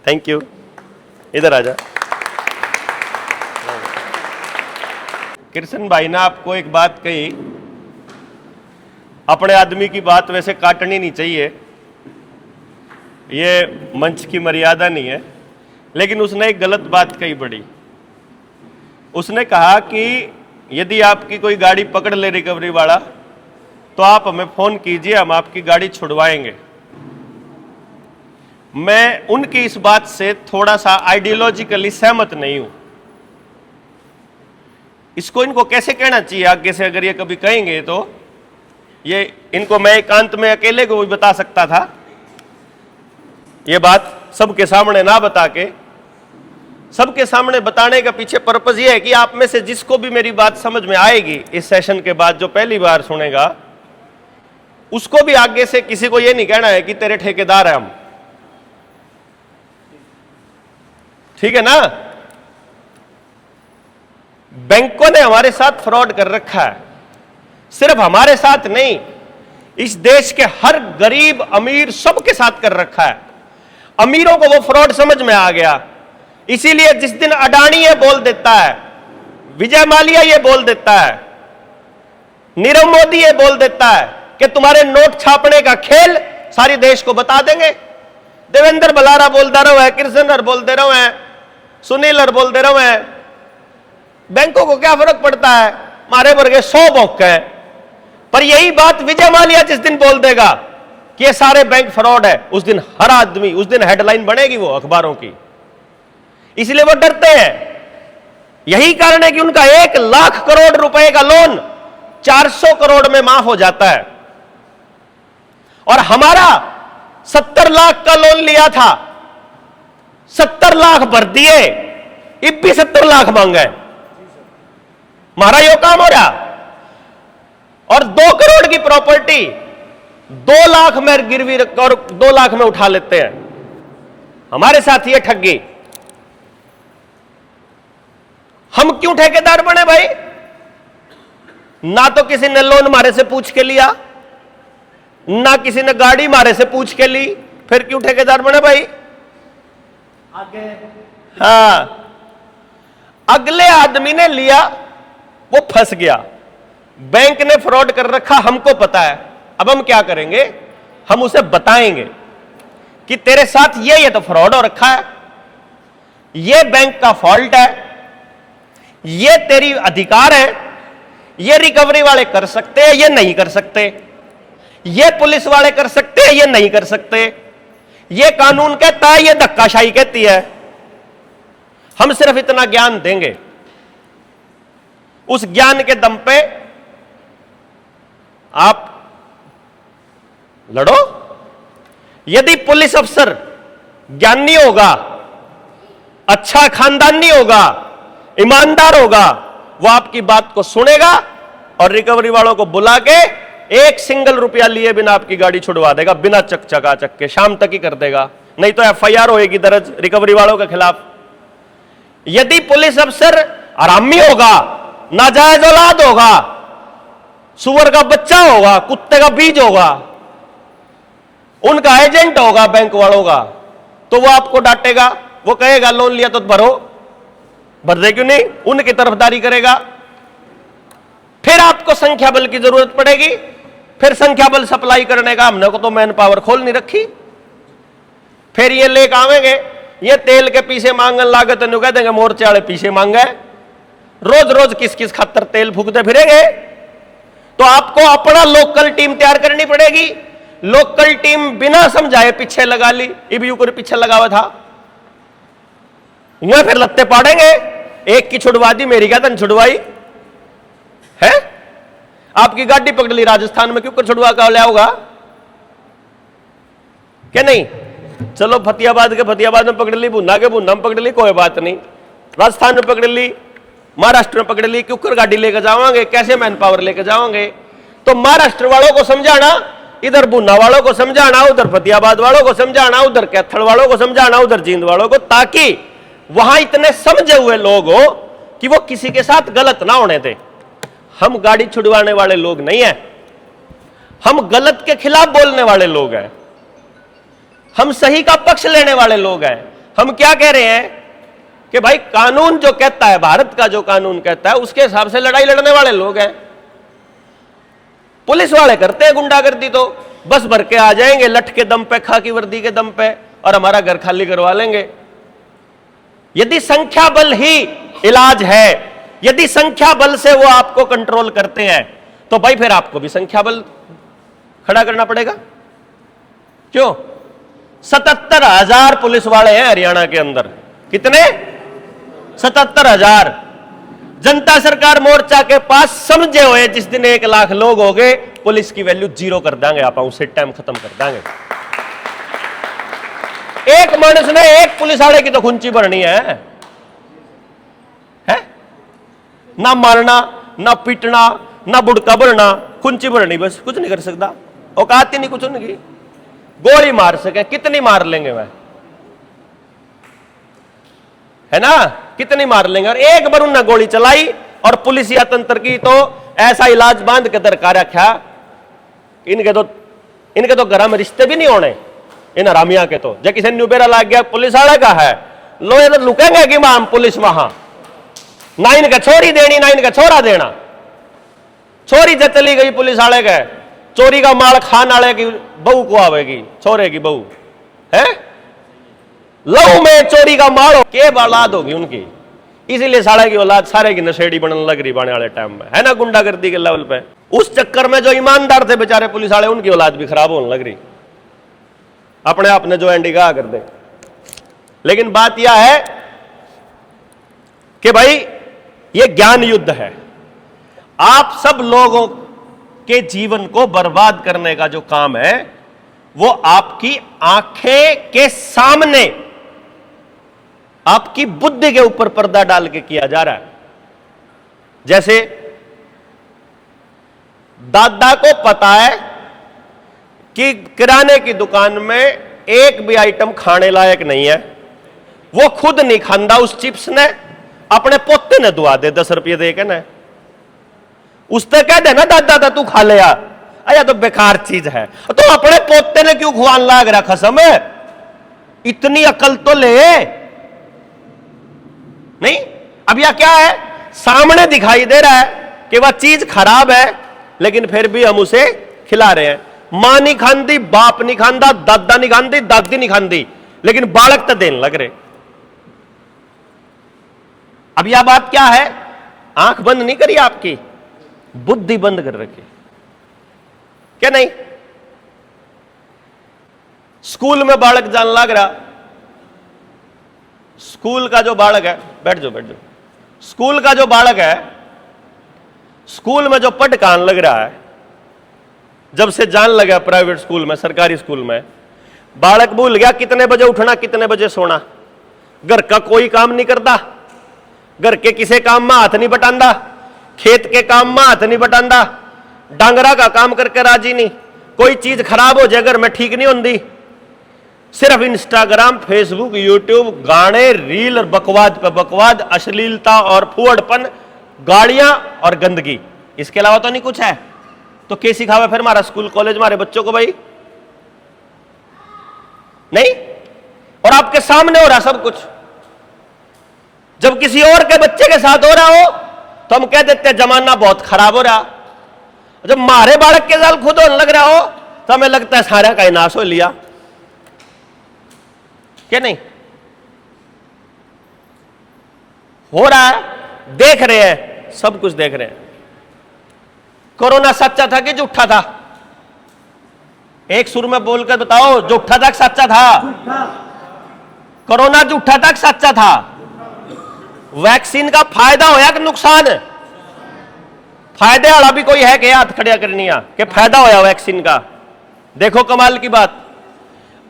Thank you. इधर आ जा। कृष्ण भाई ने आपको एक बात कही, अपने आदमी की बात वैसे काटनी नहीं चाहिए, ये मंच की मर्यादा नहीं है, लेकिन उसने एक गलत बात कही बड़ी। उसने कहा कि यदि आपकी कोई गाड़ी पकड़ ले रिकवरी वाला तो आप हमें फोन कीजिए, हम आपकी गाड़ी छुड़वाएंगे। मैं उनकी इस बात से थोड़ा सा आइडियोलॉजिकली सहमत नहीं हूं। इसको इनको कैसे कहना चाहिए आगे से, अगर ये कभी कहेंगे तो ये इनको मैं एकांत में अकेले को भी बता सकता था, ये बात सबके सामने ना बता के। सबके सामने बताने का पीछे पर्पस ये है कि आप में से जिसको भी मेरी बात समझ में आएगी इस सेशन के बाद, जो पहली बार सुनेगा, उसको भी आगे से किसी को ये नहीं कहना है कि तेरे ठेकेदार है हम, ठीक है ना। बैंकों ने हमारे साथ फ्रॉड कर रखा है, सिर्फ हमारे साथ नहीं, इस देश के हर गरीब अमीर सबके साथ कर रखा है। अमीरों को वो फ्रॉड समझ में आ गया, इसीलिए जिस दिन अडानी ये बोल देता है, विजय माल्या ये बोल देता है, नीरव मोदी ये बोल देता है कि तुम्हारे नोट छापने का खेल सारी देश को बता देंगे। देवेंद्र बलारा बोलता रहो है, कृष्णर बोलते रहो है, सुनीलर बोलते रहो है, बैंकों को क्या फर्क पड़ता है, मारे वर्गे 100 भौंक है। पर यही बात विजय माल्या जिस दिन बोल देगा कि ये सारे बैंक फ्रॉड है, उस दिन हर आदमी, उस दिन हेडलाइन बनेगी वो अखबारों की। इसलिए वो डरते हैं। यही कारण है कि उनका 1 लाख करोड़ रुपए का लोन 400 करोड़ में माफ हो जाता है, और हमारा 70 लाख का लोन लिया था, 70 लाख भर दिए, अब भी 70 लाख मांगा है। हमारा यो काम हो रहा। और 2 करोड़ की प्रॉपर्टी 2 लाख में गिरवी रख और 2 लाख में उठा लेते हैं। हमारे साथ ये ठगी। हम क्यों ठेकेदार बने भाई? ना तो किसी ने लोन मारे से पूछ के लिया, ना किसी ने गाड़ी मारे से पूछ के ली, फिर क्यों ठेकेदार बने भाई? आगे हाँ, अगले आदमी ने लिया, वो फंस गया, बैंक ने फ्रॉड कर रखा, हमको पता है। अब हम क्या करेंगे? हम उसे बताएंगे कि तेरे साथ ये तो फ्रॉड हो रखा है, ये बैंक का फॉल्ट है, ये तेरी अधिकार है, ये रिकवरी वाले कर सकते हैं, ये नहीं कर सकते, ये पुलिस वाले कर सकते हैं, ये नहीं कर सकते, ये कानून कहता है, ये धक्काशाही कहती है। हम सिर्फ इतना ज्ञान देंगे, उस ज्ञान के दम पे आप लड़ो। यदि पुलिस अफसर ज्ञानी होगा, अच्छा खानदानी होगा, ईमानदार होगा, वो आपकी बात को सुनेगा और रिकवरी वालों को बुला के 1 सिंगल रुपया लिए बिना आपकी गाड़ी छुड़वा देगा, बिना चकाचक के, शाम तक ही कर देगा। नहीं तो FIR होएगी दर्ज रिकवरी वालों के खिलाफ। यदि पुलिस अफसर हरामी होगा, नाजायज औलाद होगा, सुअर का बच्चा होगा, कुत्ते का बीज होगा, उनका एजेंट होगा बैंक वालों का, तो वो आपको डांटेगा, वो कहेगा लोन लिया तो भरो, भर दे क्यों नहीं, उनकी तरफदारी करेगा। फिर आपको संख्या बल की जरूरत पड़ेगी, फिर संख्या बल सप्लाई करने का हमने को तो मैन पावर खोल नहीं रखी। फिर ये लेकर आवेंगे, ये तेल के पीछे मांगन लागत नहीं, कह देंगे मोर्चे वाले पीछे मांगे, रोज रोज किस किस खातर तेल फूकते फिरेंगे। तो आपको अपना लोकल टीम तैयार करनी पड़ेगी। लोकल टीम बिना समझाए पीछे लगा ली, ईबीयू को पीछे लगा हुआ था, वह फिर लत्ते पाड़ेंगे, एक की छुड़वा दी, मेरी क्या तन छुड़वाई है? आपकी गाड़ी पकड़ ली राजस्थान में, क्यों छुड़वा का लिया होगा क्या? नहीं, चलो फतेहाबाद के फतेहाबाद में पकड़ ली, भुन्ना के भुन्ना में पकड़ ली, कोई बात नहीं, राजस्थान में पकड़ ली, महाराष्ट्र में पकड़ ली, क्यों गाड़ी लेकर जाओगे, कैसे मैन पावर लेकर जाओगे? तो महाराष्ट्र वालों को समझाना, इधर भुन्ना वालों को समझाना, उधर फतेहाबाद वालों को समझाना, उधर कैथल वालों को समझाना, उधर जींद वालों को, ताकि वहां इतने समझे हुए लोग हो कि वो किसी के साथ गलत ना होने दे। हम गाड़ी छुड़वाने वाले लोग नहीं है, हम गलत के खिलाफ बोलने वाले लोग हैं, हम सही का पक्ष लेने वाले लोग हैं। हम क्या कह रहे हैं कि भाई कानून जो कहता है, भारत का जो कानून कहता है उसके हिसाब से लड़ाई लड़ने वाले लोग हैं। पुलिस वाले करते हैं गुंडागर्दी, तो बस भर के आ जाएंगे लठ के दम पे, खाकी वर्दी के दम पे, और हमारा घर खाली करवा लेंगे। यदि संख्या बल ही इलाज है, यदि संख्या बल से वो आपको कंट्रोल करते हैं, तो भाई फिर आपको भी संख्या बल खड़ा करना पड़ेगा। क्यों? 77,000 पुलिस वाले हैं हरियाणा के अंदर। कितने? 77,000। जनता सरकार मोर्चा के पास समझे हुए जिस दिन 1 लाख लोग हो गए, पुलिस की वैल्यू 0 कर देंगे, आप उसे टाइम खत्म कर देंगे। एक मानस ने एक पुलिस वाले की तो खुंची भरनी है? ना मारना, ना पीटना, ना बुड़का भरना, खुंची भरनी, बस कुछ नहीं कर सकता। औकात ही नहीं कुछ उनकी। गोली मार सके, कितनी मार लेंगे वह, है ना? कितनी मार लेंगे। और एक बार उन्होंने गोली चलाई और पुलिस या तंत्र की तो ऐसा इलाज बांध के दरकार रखा, इनके तो घर में रिश्ते भी नहीं होने इन हरामिया के। तो जब किसी न्यूबेरा लग गया पुलिस वाले का है, लोग तो लुकेंगे कि मां पुलिस वहां, ना इनका छोरी देनी ना इनका छोरा देना। छोरी जब चली गई पुलिस वाले के, चोरी का माल खान वाले की बहू को आवेगी, छोरे की बहू है। लहू में चोरी का माल के औलाद होगी उनकी, इसीलिए साले की औलाद सारे की नशेड़ी बनने लग रही बाने वाले टाइम में, है ना, गुंडागर्दी के लेवल पे। उस चक्कर में जो ईमानदार थे बेचारे पुलिस वाले, उनकी औलाद भी खराब होने लग रही, अपने आप ने जो एंडिगा कर दे। लेकिन बात यह है कि भाई ये ज्ञान युद्ध है। आप सब लोगों के जीवन को बर्बाद करने का जो काम है वो आपकी आंखें के सामने, आपकी बुद्धि के ऊपर पर्दा डाल के किया जा रहा है। जैसे दादा को पता है कि किराने की दुकान में एक भी आइटम खाने लायक नहीं है, वो खुद नहीं खांदा उस चिप्स ने, अपने पोते ने दुआ दे 10 रुपये दे के ना, उसने कह देना दादा दा तू खा ले यार, अया तो बेकार चीज है, तो अपने पोते ने क्यों खुआन लाग रहा खसम है? इतनी अकल तो ले नहीं। अब यह क्या है, सामने दिखाई दे रहा है कि वह चीज खराब है, लेकिन फिर भी हम उसे खिला रहे हैं। मां नहीं खांदी, बाप नहीं खांदा, दादा नहीं खांदी, दादी नहीं खांदी, लेकिन बालक तो देने लग रहे। अब यह बात क्या है, आंख बंद नहीं करी आपकी, बुद्धि बंद कर रखी, क्या नहीं? स्कूल में बालक जान लग रहा, स्कूल का जो बालक है, बैठ जाओ बैठ जाओ, स्कूल का जो बालक है, स्कूल में जो पढ़ कान लग रहा है, जब से जान लगा प्राइवेट स्कूल में, सरकारी स्कूल में, बालक भूल गया कितने बजे उठना कितने बजे सोना, घर का कोई काम नहीं करता, घर के किसी काम में हाथ नहीं बटांदा, खेत के काम में हाथ नहीं बटांदा, डांगरा का काम करके राजी नहीं, कोई चीज खराब हो जाए घर में ठीक नहीं होती, सिर्फ इंस्टाग्राम, फेसबुक, यूट्यूब, गाने, रील और बकवाद पे बकवाद, अश्लीलता और फुहड़पन, गाड़ियां और गंदगी, इसके अलावा तो नहीं कुछ है। तो क्या सिखावे फिर हमारा स्कूल कॉलेज हमारे बच्चों को भाई? नहीं। और आपके सामने हो रहा सब कुछ। जब किसी और के बच्चे के साथ हो रहा हो तो हम कह देते हैं जमाना बहुत खराब हो रहा, जब मारे बालक के साथ खुद होने लग रहा हो तो हमें लगता है सारा का नाश हो लिया, क्या नहीं? हो रहा है, देख रहे हैं, सब कुछ देख रहे हैं। कोरोना सच्चा था कि झूठा था? एक सुर में बोलकर बताओ, झूठा था कि सच्चा था? कोरोना झूठा था कि सच्चा था? वैक्सीन का फायदा होया कि नुकसान? फायदे वाला भी कोई है कि हाथ खड़ा करनी है कि फायदा होया वैक्सीन का? देखो कमाल की बात,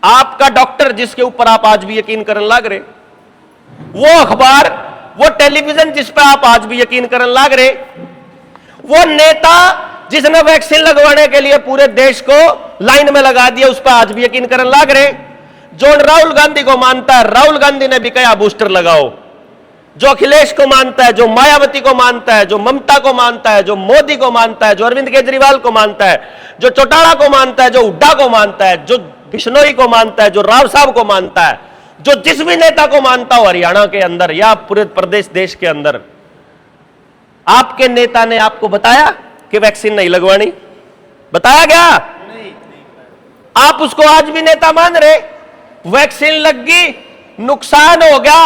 आपका डॉक्टर जिसके ऊपर आप आज भी यकीन करने लग रहे, वो अखबार, वो टेलीविजन जिस पर आप आज भी यकीन करने लग रहे, वो नेता जिसने वैक्सीन लगवाने के लिए पूरे देश को लाइन में लगा दिया, उस पर आज भी यकीन करने लग रहे। जो राहुल गांधी को मानता है, राहुल गांधी ने भी कहा बूस्टर लगाओ। जो अखिलेश को मानता है, जो मायावती को मानता है, जो ममता को मानता है, जो मोदी को मानता है, जो अरविंद केजरीवाल को मानता है, जो चौटाला को मानता है, जो हुड्डा को मानता है, जो बिश्नोई को मानता है, जो राव साहब को मानता है, जो जिस भी नेता को मानता हो हरियाणा के अंदर या पूरे प्रदेश देश के अंदर, आपके नेता ने आपको बताया कि वैक्सीन नहीं लगवानी? बताया गया? आप उसको आज भी नेता मान रहे? वैक्सीन लग गई, नुकसान हो गया,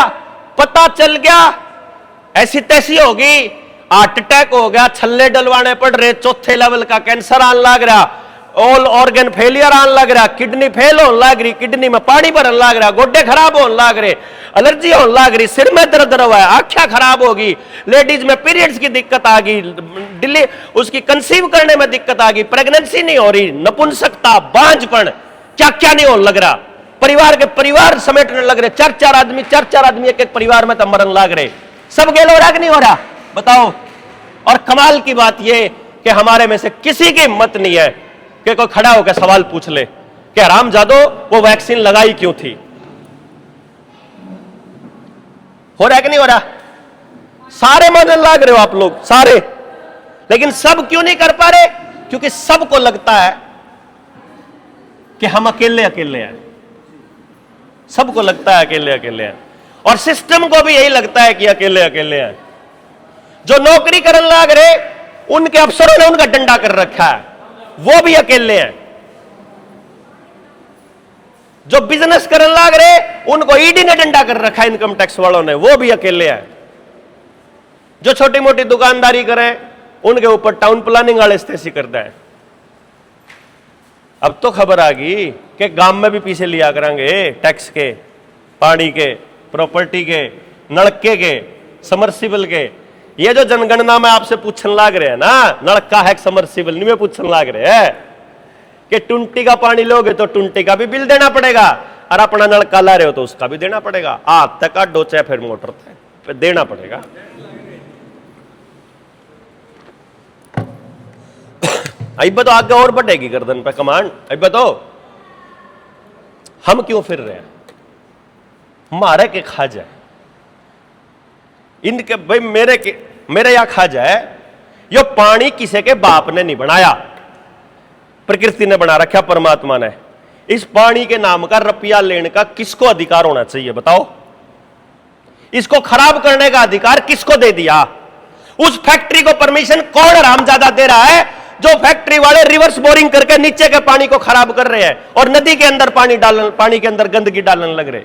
पता चल गया, ऐसी तैसी होगी, हार्ट अटैक हो गया, छल्ले डलवाने पड़ रहे, चौथे लेवल का कैंसर आने लग रहा, ऑल ऑर्गन फेलियर आने लग रहा, किडनी फेल होने लग रही, किडनी में पानी भरने लग रहा, गोड्डे खराब होने लग रहे, एलर्जी होने लग रही, सिर में दर्द हुआ है, आंखें खराब होगी, लेडीज में पीरियड्स की दिक्कत आ गई, दिल्ली उसकी कंसीव करने में दिक्कत आ गई, प्रेगनेंसी नहीं हो रही, नपुंसकता, बांझपन, क्या क्या नहीं होने लग रहा, परिवार के परिवार समेटने लग रहे, चार चार आदमी एक एक परिवार में तो मरने लग रहे, सब गेल हो रहा कि नहीं हो रहा? बताओ। और कमाल की बात यह कि हमारे में से किसी की हिम्मत नहीं है कि कोई खड़ा होकर सवाल पूछ ले कि हरामजादो वो वैक्सीन लगाई क्यों थी? हो रहा है कि नहीं हो रहा? सारे मानने लग रहे हो आप लोग, सारे, लेकिन सब क्यों नहीं कर पा रहे? क्योंकि सबको लगता है कि हम अकेले अकेले हैं, सबको लगता है अकेले अकेले हैं, और सिस्टम को भी यही लगता है कि अकेले अकेले हैं। जो नौकरी करने लग रहे उनके अफसरों ने उनका डंडा कर रखा है, वो भी अकेले हैं। जो बिजनेस करने लग रहे उनको ईडी ने डंडा कर रखा है, इनकम टैक्स वालों ने, वो भी अकेले हैं। जो छोटी मोटी दुकानदारी करें उनके ऊपर टाउन प्लानिंग वाले स्थिति करता है। अब तो खबर आ गई कि गांव में भी पीछे लिया करेंगे टैक्स के, पानी के, प्रॉपर्टी के, नलके के, समरसिबल के। ये जो जनगणना में आपसे पूछने लग रहे हैं ना, नलका है समरसिबल नहीं, में पूछने लग रहे हैं कि टुंटी का पानी लोगे तो टुंटी का भी बिल देना पड़ेगा, और अपना नलका ला रहे हो तो उसका भी देना पड़ेगा। हाथ तक का डोचा फिर मोटर तक देना पड़ेगा। अब तो आगे और बढ़ेगी गर्दन पे कमांड। अब तो हम क्यों फिर रहे हैं? मारे के खा जाए इनके भाई, मेरे या खा जाए। यो पानी किसी के बाप ने नहीं बनाया, प्रकृति ने बना रखा, परमात्मा ने। इस पानी के नाम का रुपया लेने का किसको अधिकार होना चाहिए बताओ? इसको खराब करने का अधिकार किसको दे दिया? उस फैक्ट्री को परमिशन कौन हरामजादा दे रहा है जो फैक्ट्री वाले रिवर्स बोरिंग करके नीचे के पानी को खराब कर रहे हैं और नदी के अंदर पानी के अंदर गंदगी डालने लग रहे?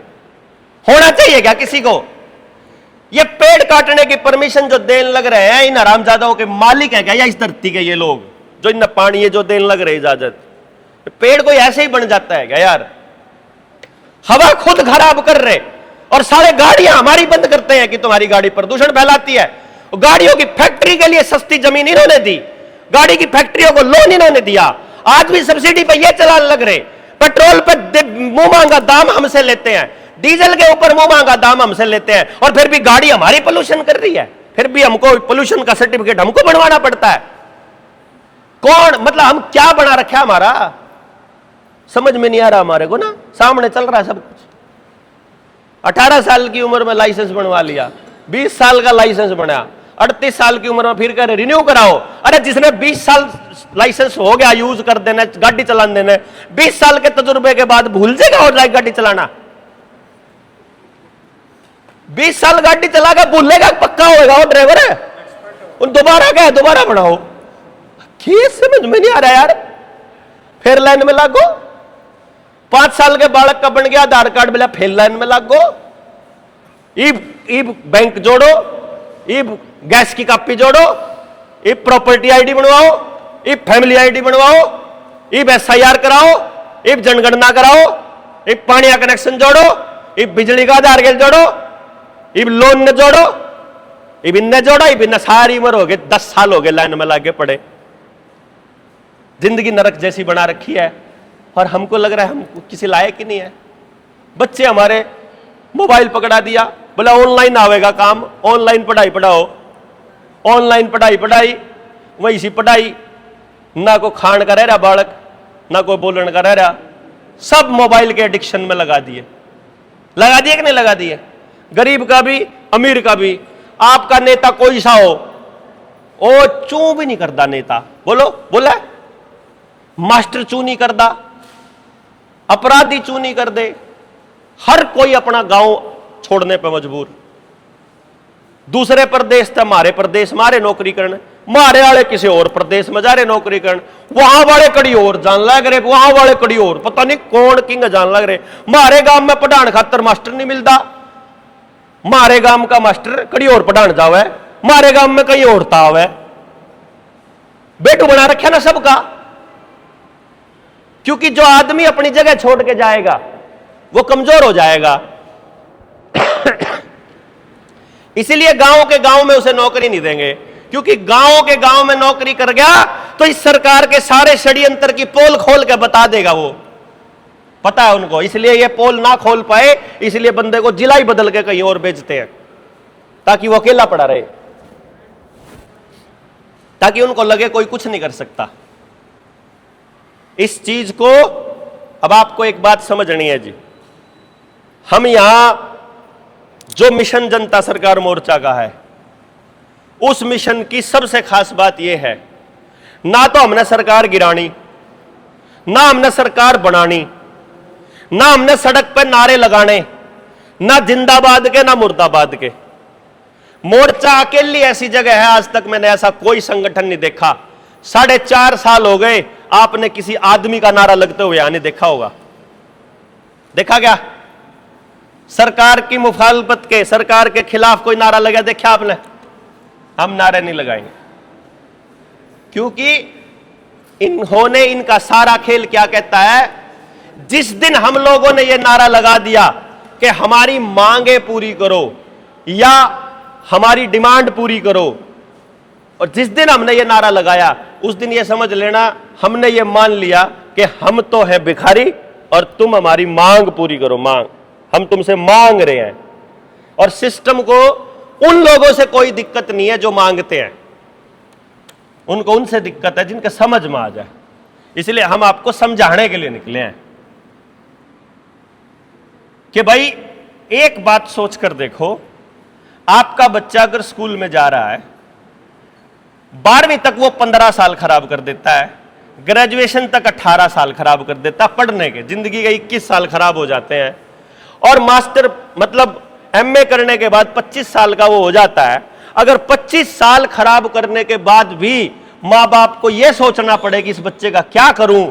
होना चाहिए क्या किसी को? ये पेड़ काटने की परमिशन जो देने लग रहे हैं, इन हरामजादाओं के मालिक है क्या या इस धरती के ये लोग जो इन पानी ये जो देने लग रहे इजाजत? पेड़ कोई ऐसे ही बन जाता है क्या यार? हवा खुद खराब कर रहे और सारे गाड़ियां हमारी बंद करते हैं कि तुम्हारी गाड़ी प्रदूषण फैलाती है। गाड़ियों की फैक्ट्री के लिए सस्ती जमीन इन्होंने दी, गाड़ी की फैक्ट्रियों को लोन इन्होंने दिया, आज भी सब्सिडी पे ये चलाने लग रहे। पेट्रोल पे मुंह मांगा दाम हमसे लेते हैं, डीजल के ऊपर मुंह मांगा दाम हमसे लेते हैं, और फिर भी गाड़ी हमारी पोल्यूशन कर रही है, फिर भी हमको पोल्यूशन का सर्टिफिकेट हमको बनवाना पड़ता है। कौन, मतलब हम क्या बना रखा है हमारा? समझ में नहीं आ रहा हमारे को ना। सामने चल रहा है सब कुछ। 18 साल की उम्र में लाइसेंस बनवा लिया, 20 साल का लाइसेंस बना, 38 साल की उम्र में फिर कह रहे रिन्यू कराओ। अरे जिसने 20 साल लाइसेंस हो गया यूज कर देना, गाड़ी चलाने देना, 20 साल के तजुर्बे के बाद भूल जाएगा और गाड़ी चलाना? 20 साल गाड़ी चला के भूलेगा, पक्का होगा वो ड्राइवर है। उन दोबारा क्या है, दोबारा बनाओ। क्या समझ में नहीं आ रहा यार? फिर लाइन में लागो। 5 साल के बालक का बन गया आधार कार्ड मिला, फिर लाइन में लागो। ई बैंक जोड़ो, ई गैस की कापी जोड़ो, ई प्रॉपर्टी आईडी बनवाओ, ई फैमिली आईडी बनवाओ, ई SIR कराओ, ई जनगणना कराओ, ई पानी का कनेक्शन जोड़ो, ई बिजली का आधार कार्ड जोड़ो, ई लोन ने जोड़ो, ई बिन्ने जोड़ो, ई बिन्ने सारी उम्र हो गई, 10 साल हो गए लाइन में लागे पड़े। जिंदगी नरक जैसी बना रखी है और हमको लग रहा है हम किसी लायक ही नहीं है। बच्चे हमारे मोबाइल पकड़ा दिया, बोला ऑनलाइन आवेगा काम, ऑनलाइन पढ़ाई पढ़ाओ, ऑनलाइन पढ़ाई वही सी पढ़ाई। ना को खान का रह रहा बालक, ना कोई बोलने का रह रहा, सब मोबाइल के एडिक्शन में लगा दिए कि नहीं लगा दिए? गरीब का भी अमीर का भी। आपका नेता कोई सा हो, ओ चू भी नहीं करता नेता, बोलो बोला मास्टर चू नहीं करता, अपराधी चू नहीं कर दे, हर कोई अपना गांव छोड़ने पर मजबूर। दूसरे प्रदेश से हमारे प्रदेश मारे नौकरी करने, मारे वाले किसी और प्रदेश में जा रहे नौकरी करने, वहां वाले कड़ी और जान लग रहे, वहां वाले कड़ी और, पता नहीं कौन किंग जान लग रहे। मारे गांव में पढ़ाने खातर मास्टर नहीं मिलता, मारे गांव का मास्टर कड़ी और पढ़ाने जावे, मारे गांव में कहीं और ताव है। बेटू बना रखा ना सबका, क्योंकि जो आदमी अपनी जगह छोड़ के जाएगा वो कमजोर हो जाएगा। इसीलिए गांव के गांव में उसे नौकरी नहीं देंगे, क्योंकि गांव के गांव में नौकरी कर गया तो इस सरकार के सारे षड्यंत्र की पोल खोल के बता देगा, वो पता है उनको। इसलिए ये पोल ना खोल पाए, इसलिए बंदे को जिला ही बदल के कहीं और भेजते हैं, ताकि वो अकेला पड़ा रहे, ताकि उनको लगे कोई कुछ नहीं कर सकता। इस चीज को अब आपको एक बात समझनी है जी, हम यहां जो मिशन जनता सरकार मोर्चा का है, उस मिशन की सबसे खास बात यह है, ना तो हमने सरकार गिरानी, ना हमने सरकार बनानी, ना हमने सड़क पर नारे लगाने, ना जिंदाबाद के ना मुर्दाबाद के। मोर्चा अकेली ऐसी जगह है, आज तक मैंने ऐसा कोई संगठन नहीं देखा। 4.5 साल हो गए, आपने किसी आदमी का नारा लगते हुए आने देखा होगा? देखा क्या? सरकार की मुखालफत के, सरकार के खिलाफ कोई नारा लगा देखा आपने? हम नारे नहीं लगाएंगे, क्योंकि इन्होंने, इनका सारा खेल क्या कहता है, जिस दिन हम लोगों ने यह नारा लगा दिया कि हमारी मांगे पूरी करो या हमारी डिमांड पूरी करो, और जिस दिन हमने ये नारा लगाया उस दिन ये समझ लेना हमने ये मान लिया कि हम तो है भिखारी और तुम हमारी मांग पूरी करो। मांग, हम तुमसे मांग रहे हैं। और सिस्टम को उन लोगों से कोई दिक्कत नहीं है जो मांगते हैं, उनको उनसे दिक्कत है जिनके समझ में आ जाए। इसलिए हम आपको समझाने के लिए निकले हैं कि भाई एक बात सोच कर देखो, आपका बच्चा अगर स्कूल में जा रहा है, 12वीं तक वो 15 साल खराब कर देता है, ग्रेजुएशन तक 18 साल खराब कर देता है, पढ़ने के जिंदगी के 21 साल खराब हो जाते हैं, और मास्टर मतलब एमए करने के बाद 25 साल का वो हो जाता है। अगर 25 साल खराब करने के बाद भी मां बाप को यह सोचना पड़े कि इस बच्चे का क्या करूं,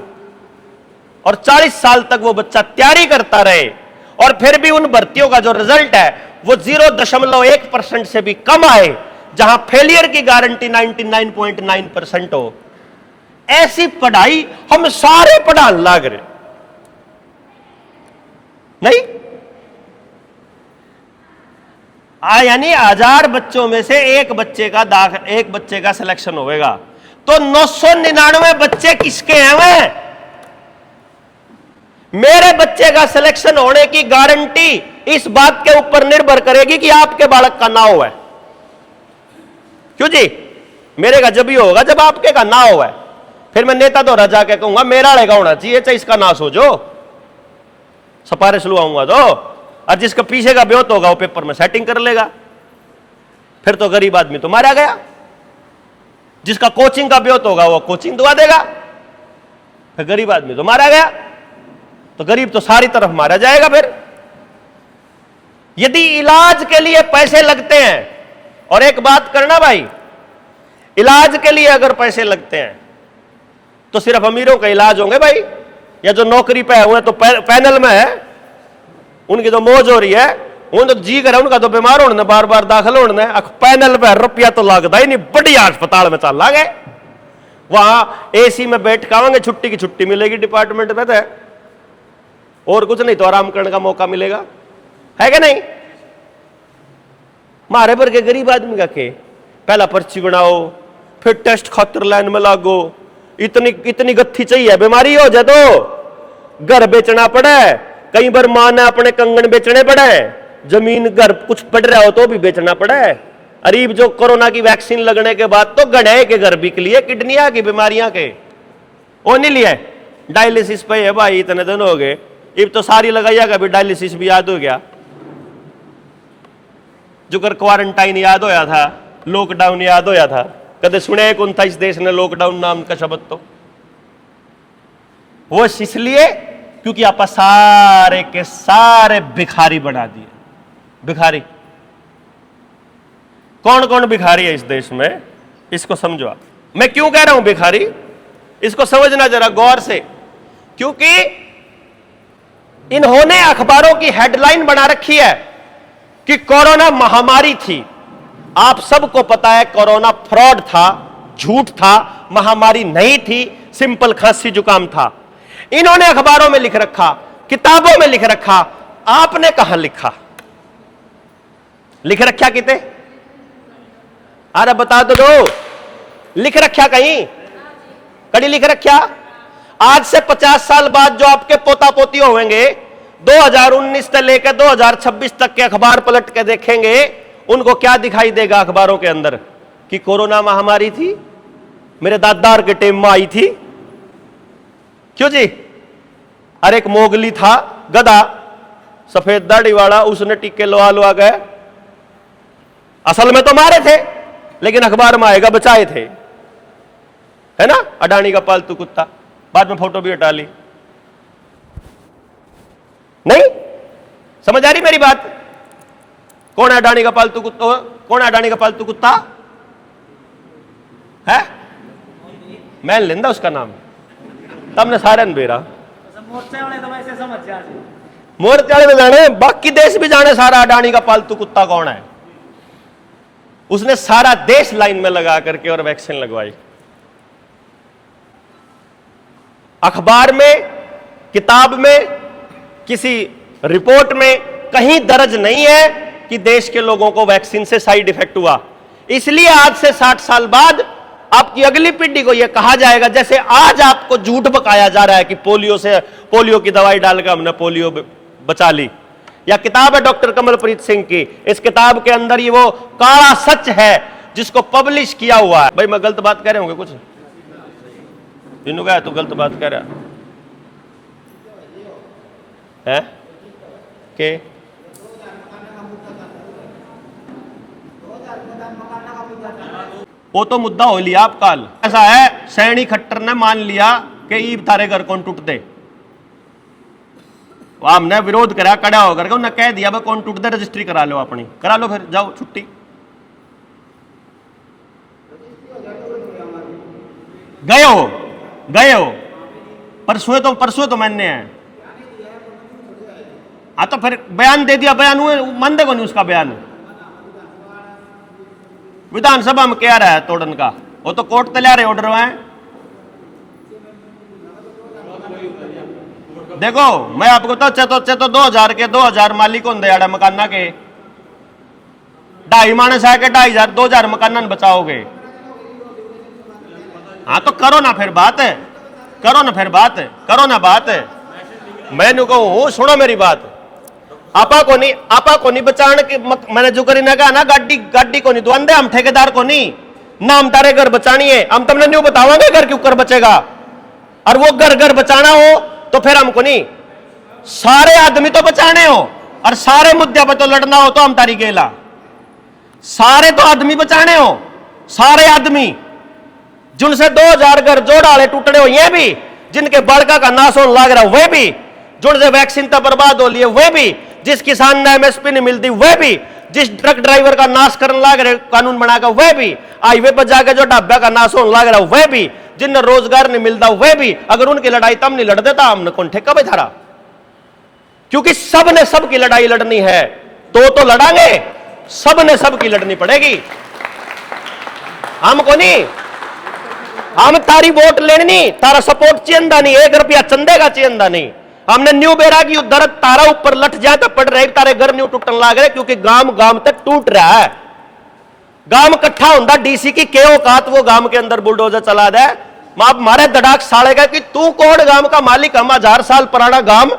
और 40 साल तक वो बच्चा तैयारी करता रहे, और फिर भी उन भर्तियों का जो रिजल्ट है वो 0.1% से भी कम आए, जहां फेलियर की गारंटी 99.9% हो, ऐसी पढ़ाई हम सारे पढ़ाने लग रहे नहीं? यानी 1000 बच्चों में से एक बच्चे का सिलेक्शन होगा, तो 999 बच्चे किसके हैं? वे मेरे बच्चे का सिलेक्शन होने की गारंटी इस बात के ऊपर निर्भर करेगी कि आपके बालक का ना हो है। क्यों जी? मेरे का जब ही होगा जब आपके का ना हो है। फिर मैं नेता तो रजा के कहूंगा मेरा लेगा होना चाहिए, चाहे इसका ना सोचो, सिफारिश लुआऊंगा तो, और जिसका पीछे का ब्योत होगा वो पेपर में सेटिंग कर लेगा। फिर तो गरीब आदमी तो मारा गया, जिसका कोचिंग का ब्योत होगा वो कोचिंग दुआ देगा, फिर गरीब आदमी तो मारा गया, तो गरीब तो सारी तरफ मारा जाएगा। फिर यदि इलाज के लिए पैसे लगते हैं, और एक बात करना भाई, इलाज के लिए अगर पैसे लगते हैं तो सिर्फ अमीरों का इलाज होंगे भाई, या जो नौकरी पे हुए तो पैनल में है उनकी तो मौज हो रही है, उन तो जी करे उनका तो बीमार होने बार बार दाखिल होने, पैनल पे रुपया तो लगता ही नहीं, बढ़िया अस्पताल में चल लागे, वहां एसी में बैठ खावेंगे, छुट्टी की छुट्टी मिलेगी डिपार्टमेंट में, तो और कुछ नहीं तो आराम करने का मौका मिलेगा, है क्या नहीं? मारे पर के गरीब आदमी का के पहला पर्ची बनाओ, फिर टेस्ट खातर लाइन में लागो, इतनी गत्थी चाहिए, बीमारी हो जाए तो घर बेचना पड़े, कई बार मां ने अपने कंगन बेचने पड़े, जमीन घर कुछ पड़ रहा हो तो भी बेचना पड़े। अरीब जो कोरोना की वैक्सीन लगने के बाद तो गड़े के घर बिक लिए, किडनिया की बीमारियां के वो नहीं लिए, डायलिसिस पे है भाई, इतने दिन हो गए, अब तो सारी लगाइया, कभी डायलिसिस भी याद हो गया, जो कर क्वारंटाइन याद होया था, लॉकडाउन याद होया था, कदे सुने कौन था इस देश ने लॉकडाउन नाम का शब्द? तो वो इसलिए क्योंकि आप सारे के सारे भिखारी बना दिए। भिखारी कौन कौन भिखारी है इस देश में, इसको समझो आप। मैं क्यों कह रहा हूं भिखारी, इसको समझना जरा गौर से। क्योंकि इन्होंने अखबारों की हेडलाइन बना रखी है कि कोरोना महामारी थी। आप सबको पता है कोरोना फ्रॉड था, झूठ था, महामारी नहीं थी, सिंपल खांसी जुकाम था। इन्होंने अखबारों में लिख रखा, किताबों में लिख रखा, आपने कहां लिखा? लिख रखा किते? अरे बता तो दो, लिख रखा कहीं? कड़ी लिख रखा? आज से 50 साल बाद जो आपके पोता पोती होंगे, 2019 से लेकर 2026 तक के अखबार पलट के देखेंगे, उनको क्या दिखाई देगा अखबारों के अंदर? कि कोरोना महामारी थी, मेरे दादार के टाइम में आई थी। क्यों जी? अरे एक मोगली था, गधा, सफेद दाढ़ी वाला, उसने टीके लवा लवा गए। असल में तो मारे थे, लेकिन अखबार में आएगा बचाए थे, है ना? अडानी का पालतू कुत्ता, बाद में फोटो भी हटा ली। नहीं समझ आ रही मेरी बात? कौन है अडानी का पालतू कुत्ता? कौन है अडानी का पालतू कुत्ता? है मैं लेंदा उसका नाम, तमने सारे बेरा मोर्चे वाले तो वैसे समझ जाते, मोर्चे वाले में जाने, बाकी देश भी जाने सारा अडानी का पालतू कुत्ता कौन है। उसने सारा देश लाइन में लगा करके और वैक्सीन लगवाई। अखबार में, किताब में, किसी रिपोर्ट में कहीं दर्ज नहीं है कि देश के लोगों को वैक्सीन से साइड इफेक्ट हुआ। इसलिए आज से 60 साल बाद आपकी अगली पीढ़ी को यह कहा जाएगा, जैसे आज आपको झूठ बकाया जा रहा है कि पोलियो की दवाई डालकर हमने पोलियो बचा ली। या किताब है डॉक्टर कमलप्रीत सिंह की, इस किताब के अंदर ये वो काला सच है जिसको पब्लिश किया हुआ है। भाई मैं गलत बात कह रहे होंगे कुछ? कहा तो गलत बात कह रहा है के? वो तो मुद्दा हो लिया आप काल। ऐसा है, सैनी खट्टर ने मान लिया कि ईब तारे घर कौन टूट दे, हमने विरोध करा कड़ा होकर के, उन्हें कह दिया भाई कौन टूट दे, रजिस्ट्री करा लो, अपनी करा लो, फिर जाओ छुट्टी। गए हो परसों तो मैंने है। हाँ तो फिर बयान दे दिया, बयान हुए मान देखो नहीं उसका बयान। विधानसभा में क्या रहा है तोड़न का, वो तो कोर्ट तैयार है, ऑर्डर है। देखो मैं आपको तो 2000 मालिक होंगे मकाना के, 2.5 मानस है के 2,500 मकाना बचाओगे। हाँ तो करो ना फिर बात, करो ना बात। मैंने कहूं सुनो मेरी बात, आपा को नहीं बचाने की, मैंने जो करी ना कहा ना, गाड़ी को नहीं दुआंदे, हम ठेकेदार को नहीं ना, हम तारे घर बचानी है, हम तुमने नहीं बतावांगे घर क्यों कर बचेगा। और वो घर बचाना हो तो फिर हमको नहीं, सारे आदमी तो बचाने हो, और सारे मुद्दे पर तो लड़ना हो तो हम तारी गेला। सारे तो आदमी बचाने हो, सारे आदमी जिनसे 2000 घर जोड़ाले टूटने हो, ये भी जिनके बड़का का नाश होने लग रहा वे भी, जिनसे वैक्सीन तक बर्बाद हो लिए वे भी, जिस किसान ने एमएसपी नहीं मिलती वे भी, जिस ट्रक ड्राइवर का नाश करने लग रहे कानून बनाकर वे भी, हाईवे पर जाकर जो ढाबा का नाश होने लग रहा वे भी, जिन्हें रोजगार नहीं मिलता वे भी। अगर उनकी लड़ाई तब नहीं लड़ देता, हमने कौन ठेका बैठा? क्योंकि सब ने सब की लड़ाई लड़नी है, तो लड़ांगे, सब ने सब की लड़नी पड़ेगी। हमको नहीं, हम तारी वोट लेनी नहीं, तारा सपोर्ट चेंदा नहीं, 1 रुपया चंदे का चेंदा नहीं। हमने न्यू बेरा की दर्द तारा ऊपर लट जाए तो पड़ रहे, तारे घर न्यू टूटन लग रहे, क्योंकि गांव तक टूट रहा है। गांव इकट्ठा होता डीसी की के औकात, वो गांव के अंदर बुलडोजर चला दे, मां मारे दड़ाक साड़ेगा कि तू कौन गांव का मालिक? हम 1000 साल पुराना गांव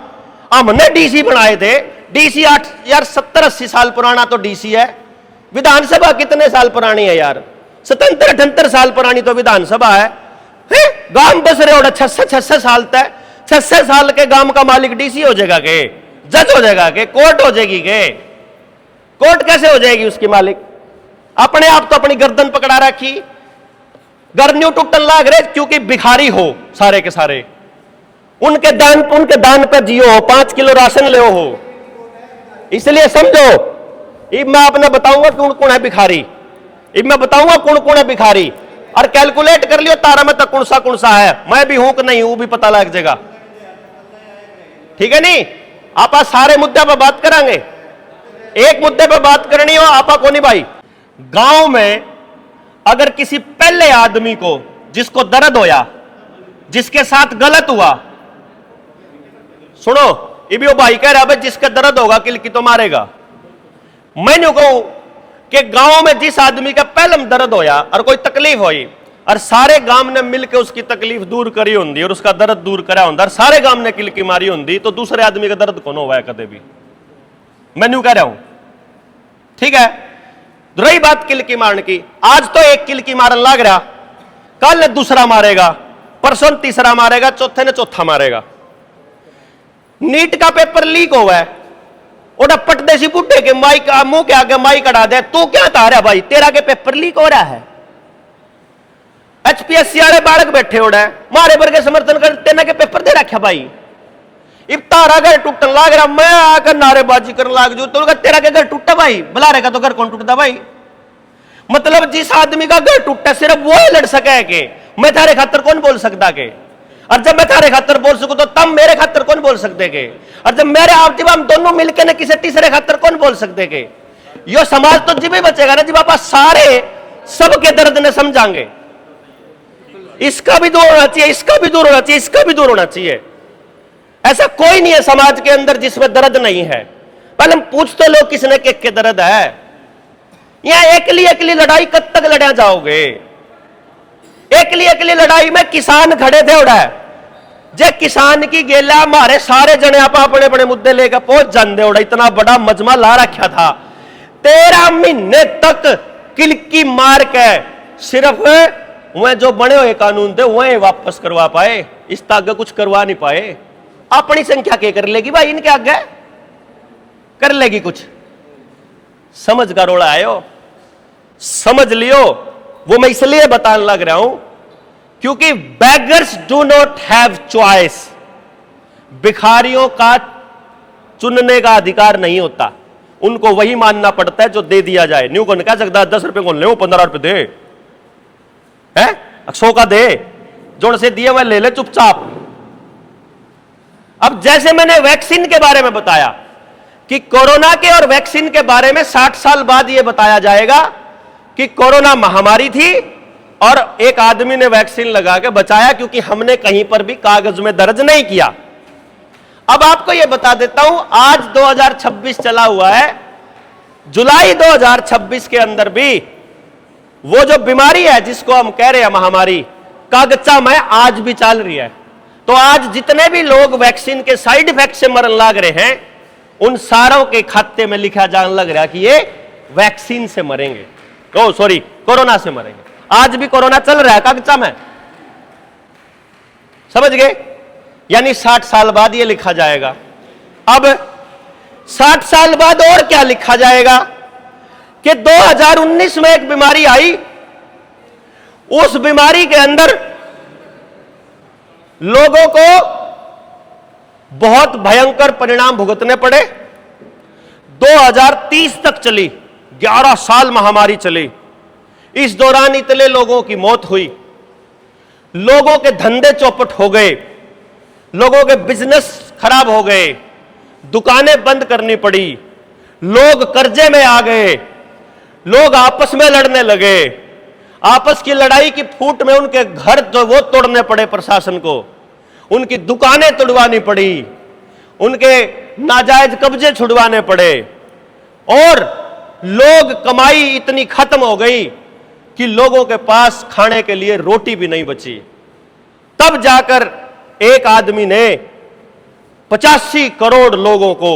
हमने डीसी बनाए थे। डीसी 8 यार 70-80 साल पुराना तो डीसी है। विधानसभा कितने साल पुरानी है यार? 77-78 साल पुरानी तो विधानसभा है। गांव बस रहे हो 600 साल तक, 600 साल के गांव का मालिक डीसी हो जाएगा के? जज हो जाएगा के? कोर्ट हो जाएगी के? कोर्ट कैसे हो जाएगी उसकी मालिक? अपने आप तो अपनी गर्दन पकड़ा रखी, घर न्यू टूटन लाग रहे, क्योंकि भिखारी हो सारे के सारे। उनके दान पे जियो हो, 5 किलो राशन ले हो। इसलिए समझो, अब मैं आपने बताऊंगा कौन कौन है भिखारी, अब मैं बताऊंगा कौन कौन है भिखारी, और कैलकुलेट कर लियो तारा में तक कौन सा है, मैं भी हूं कि नहीं हूं भी पता लग जाएगा। ठीक है नहीं, आप सारे मुद्दे पर बात करेंगे, एक मुद्दे पर बात करनी हो आपा को नहीं भाई। गांव में अगर किसी पहले आदमी को जिसको दर्द होया, जिसके साथ गलत हुआ, सुनो, ये भी वो भाई कह रहा है जिसका दर्द होगा किलकी तो मारेगा। मैंने कहूं कि गांव में जिस आदमी का पहले दर्द होया और कोई तकलीफ हुई और सारे गांव ने मिलकर उसकी तकलीफ दूर करी होंगी और उसका दर्द दूर करा होंगे और सारे गांव ने किलकी मारी होंगी, तो दूसरे आदमी का दर्द कौन हुआ है कदे भी? मैं कह रहा हूं, ठीक है। रही बात किलकी मारने की, आज तो एक किलकी मारन लग रहा, कल दूसरा मारेगा, परसों तीसरा मारेगा, चौथे ने चौथा मारेगा। नीट का पेपर लीक हुआ है, ओडा पटदेसी बुड्ढे के माइक मुंह के आगे माइक अड़ा दे, तू क्या था रहा भाई, तेरा के पेपर लीक हो रहा है। एचपीएससी वाले बालक बैठे उड़ा मारे वर्ग समर्थन कर तेना के पेपर दे रखा भाई, इब तारा घर टूटन लाग रहा, मैं आकर नारेबाजी करने लाग जू, तो तेरा के घर टूटा भाई, बुला रहेगा तो घर कौन टूटता भाई? मतलब जिस आदमी का घर टूटा सिर्फ वो ही लड़ सके के मैं थारे खातर कौन बोल सकता के, और जब मैं थारे खातर बोल सकूं तो तब मेरे खातर कौन बोल सकते के, और जब मेरे आप जब हम दोनों मिलकर ने किसी तीसरे खातर कौन बोल सकते के? यो समाज तो जब ही बचेगा ना जब आप सारे सबके दर्द ने समझाएंगे। इसका भी दूर होना चाहिए, इसका भी दूर होना चाहिए, इसका भी दूर होना चाहिए। ऐसा कोई नहीं है समाज के अंदर जिसमें दर्द नहीं है। पहले हम पूछते लोग किसने के दर्द है। यहां एकली लड़ाई कब तक लड़ा जाओगे? एकली लड़ाई में किसान खड़े थे उड़ा, जे किसान की गेला हमारे सारे जने आप अपने अपने मुद्दे लेकर पहुंच जाते उड़ा, इतना बड़ा मजमा ला रखा था। 13 महीने तक किलकी मार के सिर्फ वह जो बने हुए कानून थे वह वापस करवा पाए, इस आगे कुछ करवा नहीं पाए। अपनी संख्या क्या कर लेगी भाई, इनके आगे कर लेगी कुछ? समझ का रोड़ा आयो, समझ लियो। वो मैं इसलिए बताने लग रहा हूं क्योंकि beggars do not have choice, भिखारियों का चुनने का अधिकार नहीं होता, उनको वही मानना पड़ता है जो दे दिया जाए। न्यू कौन कह सकता 10 रुपए कौन ले, 15 रुपए दे, है 100 का दे, जोड़ से दिए हुए ले ले चुपचाप। अब जैसे मैंने वैक्सीन के बारे में बताया कि कोरोना के और वैक्सीन के बारे में 60 साल बाद यह बताया जाएगा कि कोरोना महामारी थी और एक आदमी ने वैक्सीन लगा के बचाया, क्योंकि हमने कहीं पर भी कागज में दर्ज नहीं किया। अब आपको यह बता देता हूं, आज 2026 चला हुआ है, जुलाई 2026 के अंदर भी वो जो बीमारी है जिसको हम कह रहे हैं महामारी, कागजा में आज भी चल रही है। तो आज जितने भी लोग वैक्सीन के साइड इफेक्ट से मरने लग रहे हैं, उन सारों के खाते में लिखा जाने लग रहा कि ये वैक्सीन से मरेंगे, ओ सॉरी कोरोना से मरेंगे। आज भी कोरोना चल रहा है कागजा में, समझ गए? यानी 60 साल बाद ये लिखा जाएगा। अब 60 साल बाद और क्या लिखा जाएगा कि 2019 में एक बीमारी आई, उस बीमारी के अंदर लोगों को बहुत भयंकर परिणाम भुगतने पड़े। 2030 तक चली, 11 साल महामारी चली। इस दौरान इतने लोगों की मौत हुई, लोगों के धंधे चौपट हो गए, लोगों के बिजनेस खराब हो गए, दुकानें बंद करनी पड़ी, लोग कर्जे में आ गए, लोग आपस में लड़ने लगे, आपस की लड़ाई की फूट में उनके घर जो वो तोड़ने पड़े प्रशासन को, उनकी दुकानें तोड़वानी पड़ी, उनके नाजायज कब्जे छुड़वाने पड़े, और लोग कमाई इतनी खत्म हो गई कि लोगों के पास खाने के लिए रोटी भी नहीं बची। तब जाकर एक आदमी ने 85 करोड़ लोगों को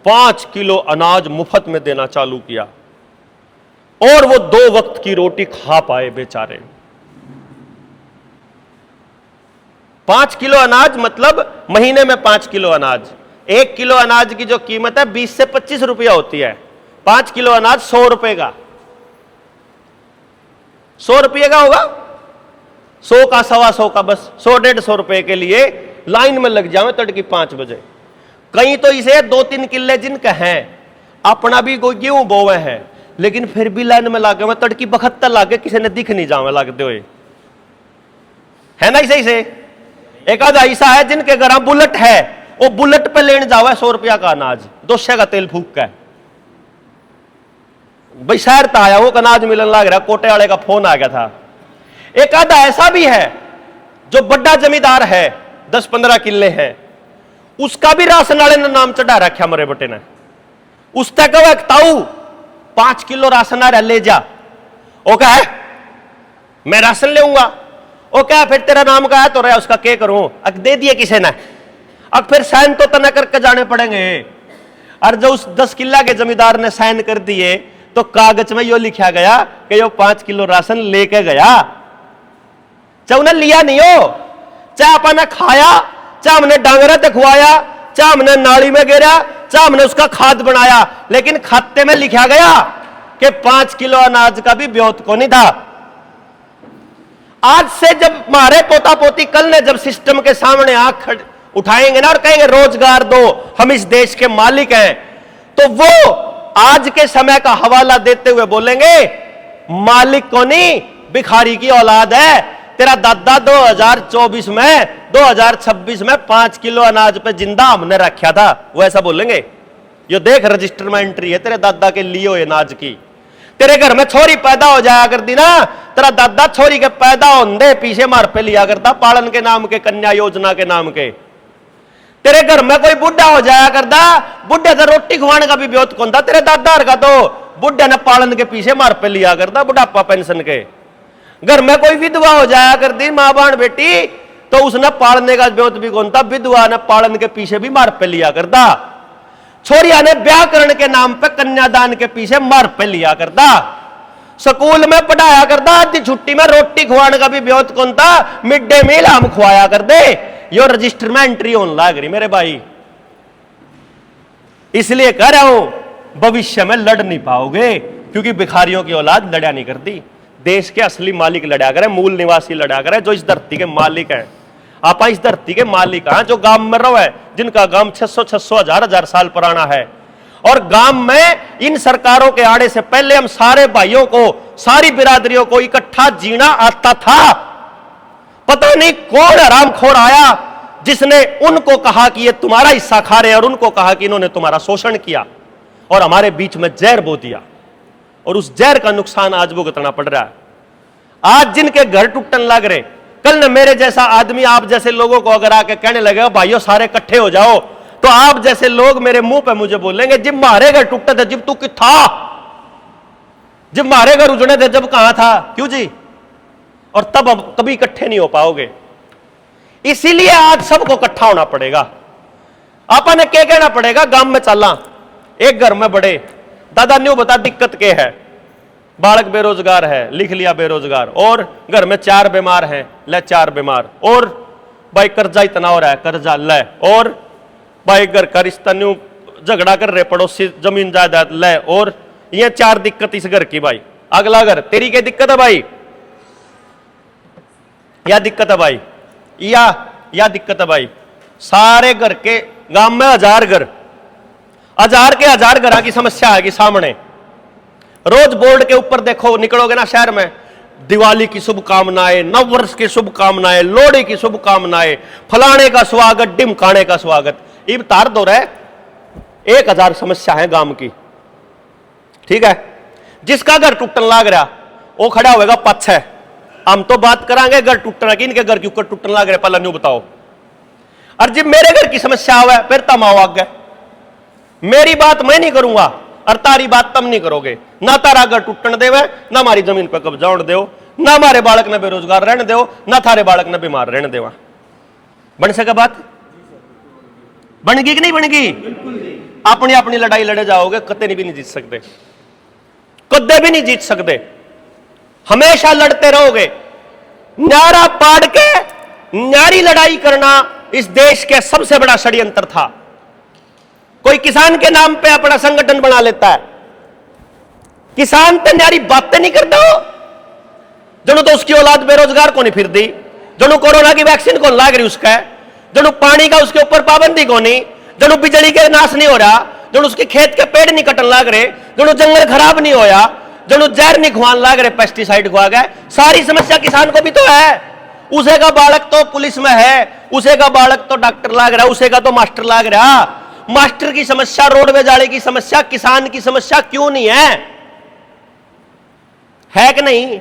5 किलो अनाज मुफ्त में देना चालू किया, और वो 2 वक्त की रोटी खा पाए बेचारे। 5 किलो अनाज मतलब महीने में 5 किलो अनाज। 1 किलो अनाज की जो कीमत है 20 से 25 रुपया होती है, 5 किलो अनाज 100 रुपए का, 100 रुपये का होगा, 100 का 125 का, बस 100-150 रुपए के लिए लाइन में लग जावे तड़की 5 बजे। कहीं तो इसे 2-3 किले जिनके हैं, अपना भी कोई गेहूं बोवे है, लेकिन फिर भी लाइन में लागे में तड़की 72 लागे, किसी ने दिख नहीं जावे लगते हुए, है ना। इसे एक आधा ऐसा है जिनके घर बुलेट है, वो बुलेट पे लेने जावे 100 रुपया का अनाज, 200 का तेल फूक का। भाई शहर तो आया वो अनाज मिलने लग रहा, कोटे वाले का फोन आ गया था। एक आधा ऐसा भी है जो बड़ा जमींदार है, 10-15 किले है, उसका भी राशन वाले ने नाम चढ़ा रखा मेरे बेटे ने। उसने कहा ताऊ 5 किलो राशन आ रहा ले जा। वो कहा है मैं राशन लेऊंगा। वो क्या फिर तेरा नाम का है तो रहा, उसका क्या करूं, अब दे दिए किसी ने, अब फिर साइन तो तना करके जाने पड़ेंगे। और जो उस 10 किला के जमींदार ने साइन कर दिए तो कागज में यो लिखा गया कि यो 5 किलो राशन लेके गया। चाहे उन्हें लिया नहीं हो, चाहे अपन खाया, चाहे हमने डांगरा दिखवाया, चाहे हमने नाली में गिरा, चाहे हमने उसका खाद बनाया, लेकिन खाते में लिखा गया कि 5 किलो अनाज का भी ब्योत को नहीं था। आज से जब हमारे पोता पोती कल ने जब सिस्टम के सामने आंख उठाएंगे ना और कहेंगे रोजगार दो, हम इस देश के मालिक हैं, तो वो आज के समय का हवाला देते हुए बोलेंगे मालिक को नहीं, भिखारी की औलाद है। तेरा दादा 2024 में 2026 में 5 किलो अनाज पे जिंदा हमने रखा था, वो ऐसा बोलेंगे। ये देख रजिस्टर में एंट्री है तेरे दादा के लिए हुए अनाज की। तेरे घर में छोरी पैदा हो जाया करती ना, तेरा दादा छोरी के पैदा होने पीछे मार पे लिया करता, पालन के नाम के, कन्या योजना के नाम के। तेरे घर में कोई बुढ़ा हो जाया करता, बुढ़े से रोटी खुआने का भी ब्योत कौन था, तेरे दादा का तो बुढ़े ने पालन के पीछे मार पे लिया करता, बुढ़ापा पेंशन के। घर में कोई विधवा हो जाया करती, मां बाण बेटी, तो उसने पालने का ब्योत भी कौन था, विधवा ने पालन के पीछे भी मार पे लिया करता। छोरिया ने ब्याह करने के नाम पे कन्यादान के पीछे मार पे लिया करता। स्कूल में पढ़ाया करता, आधी छुट्टी में रोटी खुआने का भी ब्योत कौन था, मिड डे मील हम खुआया कर दे। यो रजिस्टर में एंट्री होने लग रही मेरे भाई। इसलिए कह रहा हूं भविष्य में लड़ नहीं पाओगे, क्योंकि भिखारियों की औलाद लड़ा नहीं करती। देश के असली मालिक लड़ा करे, मूल निवासी लड़ा करे, जो इस धरती के मालिक हैं। आप इस धरती के मालिक हैं, जो गांव में रहो है, जिनका गांव 600 1000 साल पुराना है। और गांव में इन सरकारों के आड़े से पहले हम सारे भाइयों को, सारी बिरादरियों को इकट्ठा जीना आता था। पता नहीं कौन हरामखोर आया जिसने उनको कहा कि ये तुम्हारा हिस्सा खा रहे, और उनको कहा कि इन्होंने तुम्हारा शोषण किया और हमारे बीच में जहर बो दिया, और उस जहर का नुकसान आज भुगतना पड़ रहा है। आज जिनके घर टूटने लग रहे, कल न मेरे जैसा आदमी आप जैसे लोगों को अगर आके कहने लगेगा भाइयों सारे इकट्ठे हो जाओ, तो आप जैसे लोग मेरे मुंह पे मुझे बोलेंगे जब हमारे घर टूटे थे जब तू कि था, जब हमारे घर उजड़े थे जब कहां था, क्यों जी? और तब अब कभी इकट्ठे नहीं हो पाओगे। इसीलिए आज सबको इकट्ठा होना पड़ेगा। आपने क्या कहना पड़ेगा, गांव में चलना, एक घर में बड़े दादा न्यू बता दिक्कत क्या है, बालक बेरोजगार है, लिख लिया बेरोजगार, और घर में 4 बीमार हैं, ले 4 बीमार, और भाई कर्जा इतना हो रहा है, कर्जा ले, और भाई घर का रिश्ता न्यू झगड़ा कर रहे पड़ोसी जमीन जायदाद ले, और ये 4 दिक्कत इस घर की। भाई अगला घर तेरी क्या दिक्कत है भाई, या दिक्कत है भाई, या दिक्कत है भाई। सारे घर के गांव में 1000 घर, 1000 के 1000 घरों की समस्या आएगी सामने। रोज बोर्ड के ऊपर देखो, निकलोगे ना शहर में, दिवाली की शुभकामनाएं, नववर्ष की शुभकामनाएं, लोहड़ी की शुभकामनाएं, फलाने का स्वागत, डिमकाने का स्वागत। ये तार दो रहे 1000 समस्या है गांव की, ठीक है। जिसका घर टूटने लग रहा वो खड़ा होगा पछ। हम तो बात करांगे घर टूटना की, इनके घर के ऊपर टूटने लग रहा, पहला न्यू बताओ। और जब मेरे घर की समस्या हुआ फिर तम आओ आगे, मेरी बात मैं नहीं करूंगा और तारी बात तुम नहीं करोगे। ना तारा घर टूटन देवे, ना हमारी जमीन पर कब्जा होने दो, ना हमारे बालक ने बेरोजगार रहने दो, ना थारे बालक ने बीमार रहने देवा। बन सके बात? बनेगी कि नहीं बनेगी? अपनी अपनी लड़ाई लड़े जाओगे, कदे भी नहीं जीत सकते, कदे भी नहीं जीत सकते। हमेशा लड़ते रहोगे। नारा पाड़ के नारी लड़ाई करना इस देश के सबसे बड़ा षड्यंत्र था। कोई किसान के नाम पे अपना संगठन बना लेता है, किसान तो नारी बातें नहीं करता हो, जनू तो उसकी औलाद बेरोजगार को नहीं फिर दी, जनू कोरोना की वैक्सीन को लाग रही उसका है, जनु पानी का उसके ऊपर पाबंदी को नहीं, जनु बिजली के नाश नहीं हो रहा, जनु उसके खेत के पेड़ नहीं कटन लाग रहे, जनु जंगल खराब नहीं होया, जनु जहर नहीं खुआन लाग रहे, पेस्टिसाइड खुआ गए। सारी समस्या किसान को भी तो है। उसे का बालक तो पुलिस में है, उसे का बालक तो डॉक्टर लाग रहा, उसे का तो मास्टर लाग रहा। मास्टर की समस्या, रोडवेज वाले की समस्या, किसान की समस्या क्यों नहीं है कि नहीं?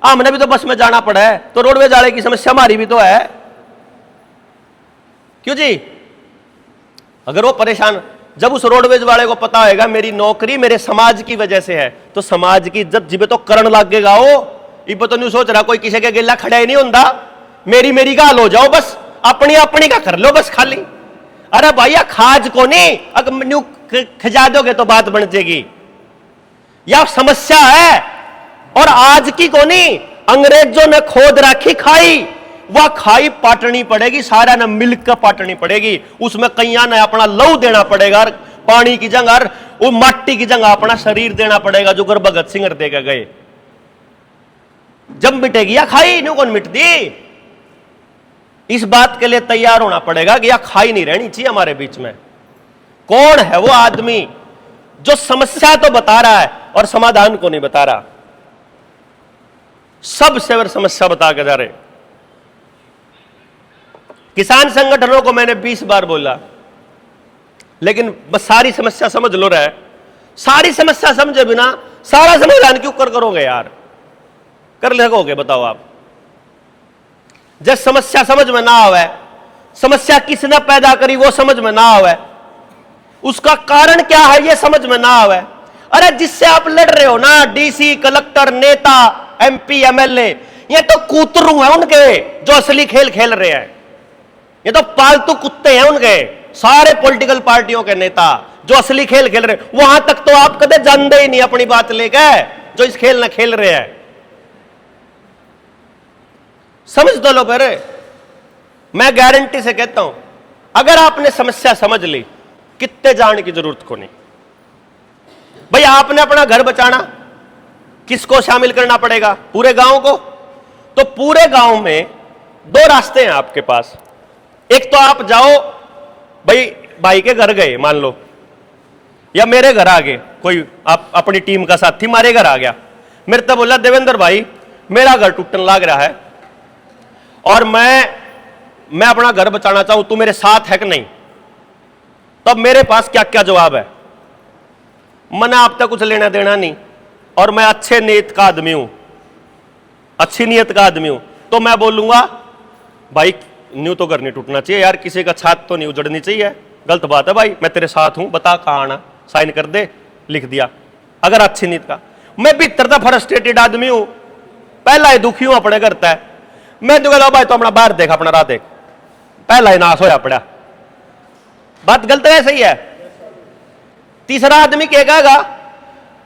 हमने भी तो बस में जाना पड़ा है, तो रोडवेज वाले की समस्या हमारी भी तो है। क्यों जी? अगर वो परेशान, जब उस रोडवेज वाले को पता होगा मेरी नौकरी मेरे समाज की वजह से है, तो समाज की इज्जत जिबे तो करण लागेगा। वो इब तो नहीं सोच रहा कोई किसी के गिल्ला खड़ा ही नहीं होता, मेरी गाल हो जाओ, बस अपनी का कर लो बस खाली। अरे भैया खाज को नहीं, अगर खजा दोगे तो बात बन जाएगी। यह समस्या है, और आज की को नहीं, अंग्रेजों ने खोद राखी खाई, वह खाई पाटनी पड़ेगी, सारा ने मिलकर पाटनी पड़ेगी। उसमें कैया ने अपना लहू देना पड़ेगा, और पानी की जगह वो माटी की जगह अपना शरीर देना पड़ेगा, जो गुरु भगत सिंह देकर गए। जब मिटेगी या खाई, न्यू कौन मिटती? इस बात के लिए तैयार होना पड़ेगा कि यह खाई नहीं रहनी चाहिए हमारे बीच में। कौन है वो आदमी जो समस्या तो बता रहा है और समाधान को नहीं बता रहा? सब सेवर समस्या बता के जा रहे। किसान संगठनों को मैंने 20 बार बोला, लेकिन बस सारी समस्या समझ लो रहा है। सारी समस्या समझे बिना सारा समाधान क्यों करोगे यार? कर लगोगे बताओ आप? जब समस्या समझ में ना आवे, समस्या किसने पैदा करी वो समझ में ना आवे, उसका कारण क्या है ये समझ में ना आवे। अरे जिससे आप लड़ रहे हो ना, डीसी, कलेक्टर, नेता, एमपी, एमएलए, ये तो कूतरू हैं उनके जो असली खेल खेल रहे हैं। ये तो पालतू कुत्ते हैं उनके, सारे पॉलिटिकल पार्टियों के नेता जो असली खेल खेल रहे हैं। वहां तक तो आप कदे जानते ही नहीं अपनी बात लेकर, जो इस खेल न खेल रहे हैं। समझ तो लो फिर। मैं गारंटी से कहता हूं, अगर आपने समस्या समझ ली, कितने जाने की जरूरत को नहीं। भाई आपने अपना घर बचाना, किसको शामिल करना पड़ेगा? पूरे गांव को। तो पूरे गांव में 2 रास्ते हैं आपके पास। एक तो आप जाओ, भाई के घर गए मान लो, या मेरे घर आ गए कोई, आप अपनी टीम का साथी मारे घर आ गया, मेरे तो बोला देवेंद्र भाई मेरा घर टूटने लग रहा है और मैं अपना घर बचाना चाहूं, तू मेरे साथ है कि नहीं? तब मेरे पास क्या क्या जवाब है? मैंने आप तक कुछ लेना देना नहीं, और मैं अच्छे नीयत का आदमी हूं, अच्छी नीयत का आदमी हूं। तो मैं बोलूंगा भाई न्यू तो घर नहीं टूटना चाहिए यार, किसी का छात तो नहीं उजड़नी चाहिए, गलत बात है भाई, मैं तेरे साथ हूं, बता कहां आना, साइन कर दे, लिख दिया। अगर अच्छी नीयत का, मैं भीतर का फ्रस्ट्रेटेड आदमी हूं, पहला ही दुखी हूं अपने घर तय, मैं तो कहता भाई तो अपना बाहर देख, अपना राह देख, पहला ही नाश होया पड़ा। बात गलत है सही है? तीसरा आदमी कहेगा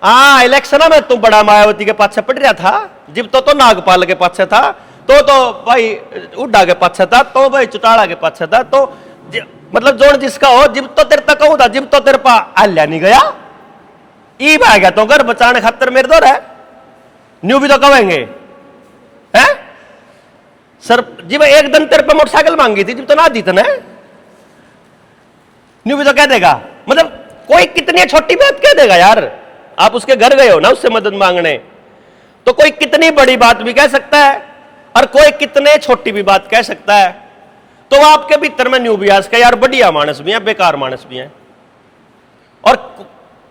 हाँ इलेक्शन में तुम बड़ा मायावती के पाछे पड़ रहा था, जब तो नागपाल के पाछे था, तो भाई उड्डा के पाछे था, तो भाई चौटाला के पाछे था, तो मतलब जोन जिसका हो, जिब तो तेरे तक था, जिब तो तेरे पा आल्या नहीं गया, ई आ गया तो घर बचाने खातर मेरे दौर है, न्यू भी तो कहेंगे हैं सर, जिब एक दिन तेरे पे मोटरसाइकिल मांगी थी, जिब तो ना दी तने, न्यू भी तो कह देगा। मतलब कोई कितनी छोटी बात कह देगा यार, आप उसके घर गए हो ना उससे मदद मांगने, तो कोई कितनी बड़ी बात भी कह सकता है और कोई कितने छोटी भी बात कह सकता है। तो आपके भीतर में न्यू भी आ सका यार, बढ़िया मानस भी है, बेकार मानस भी है, और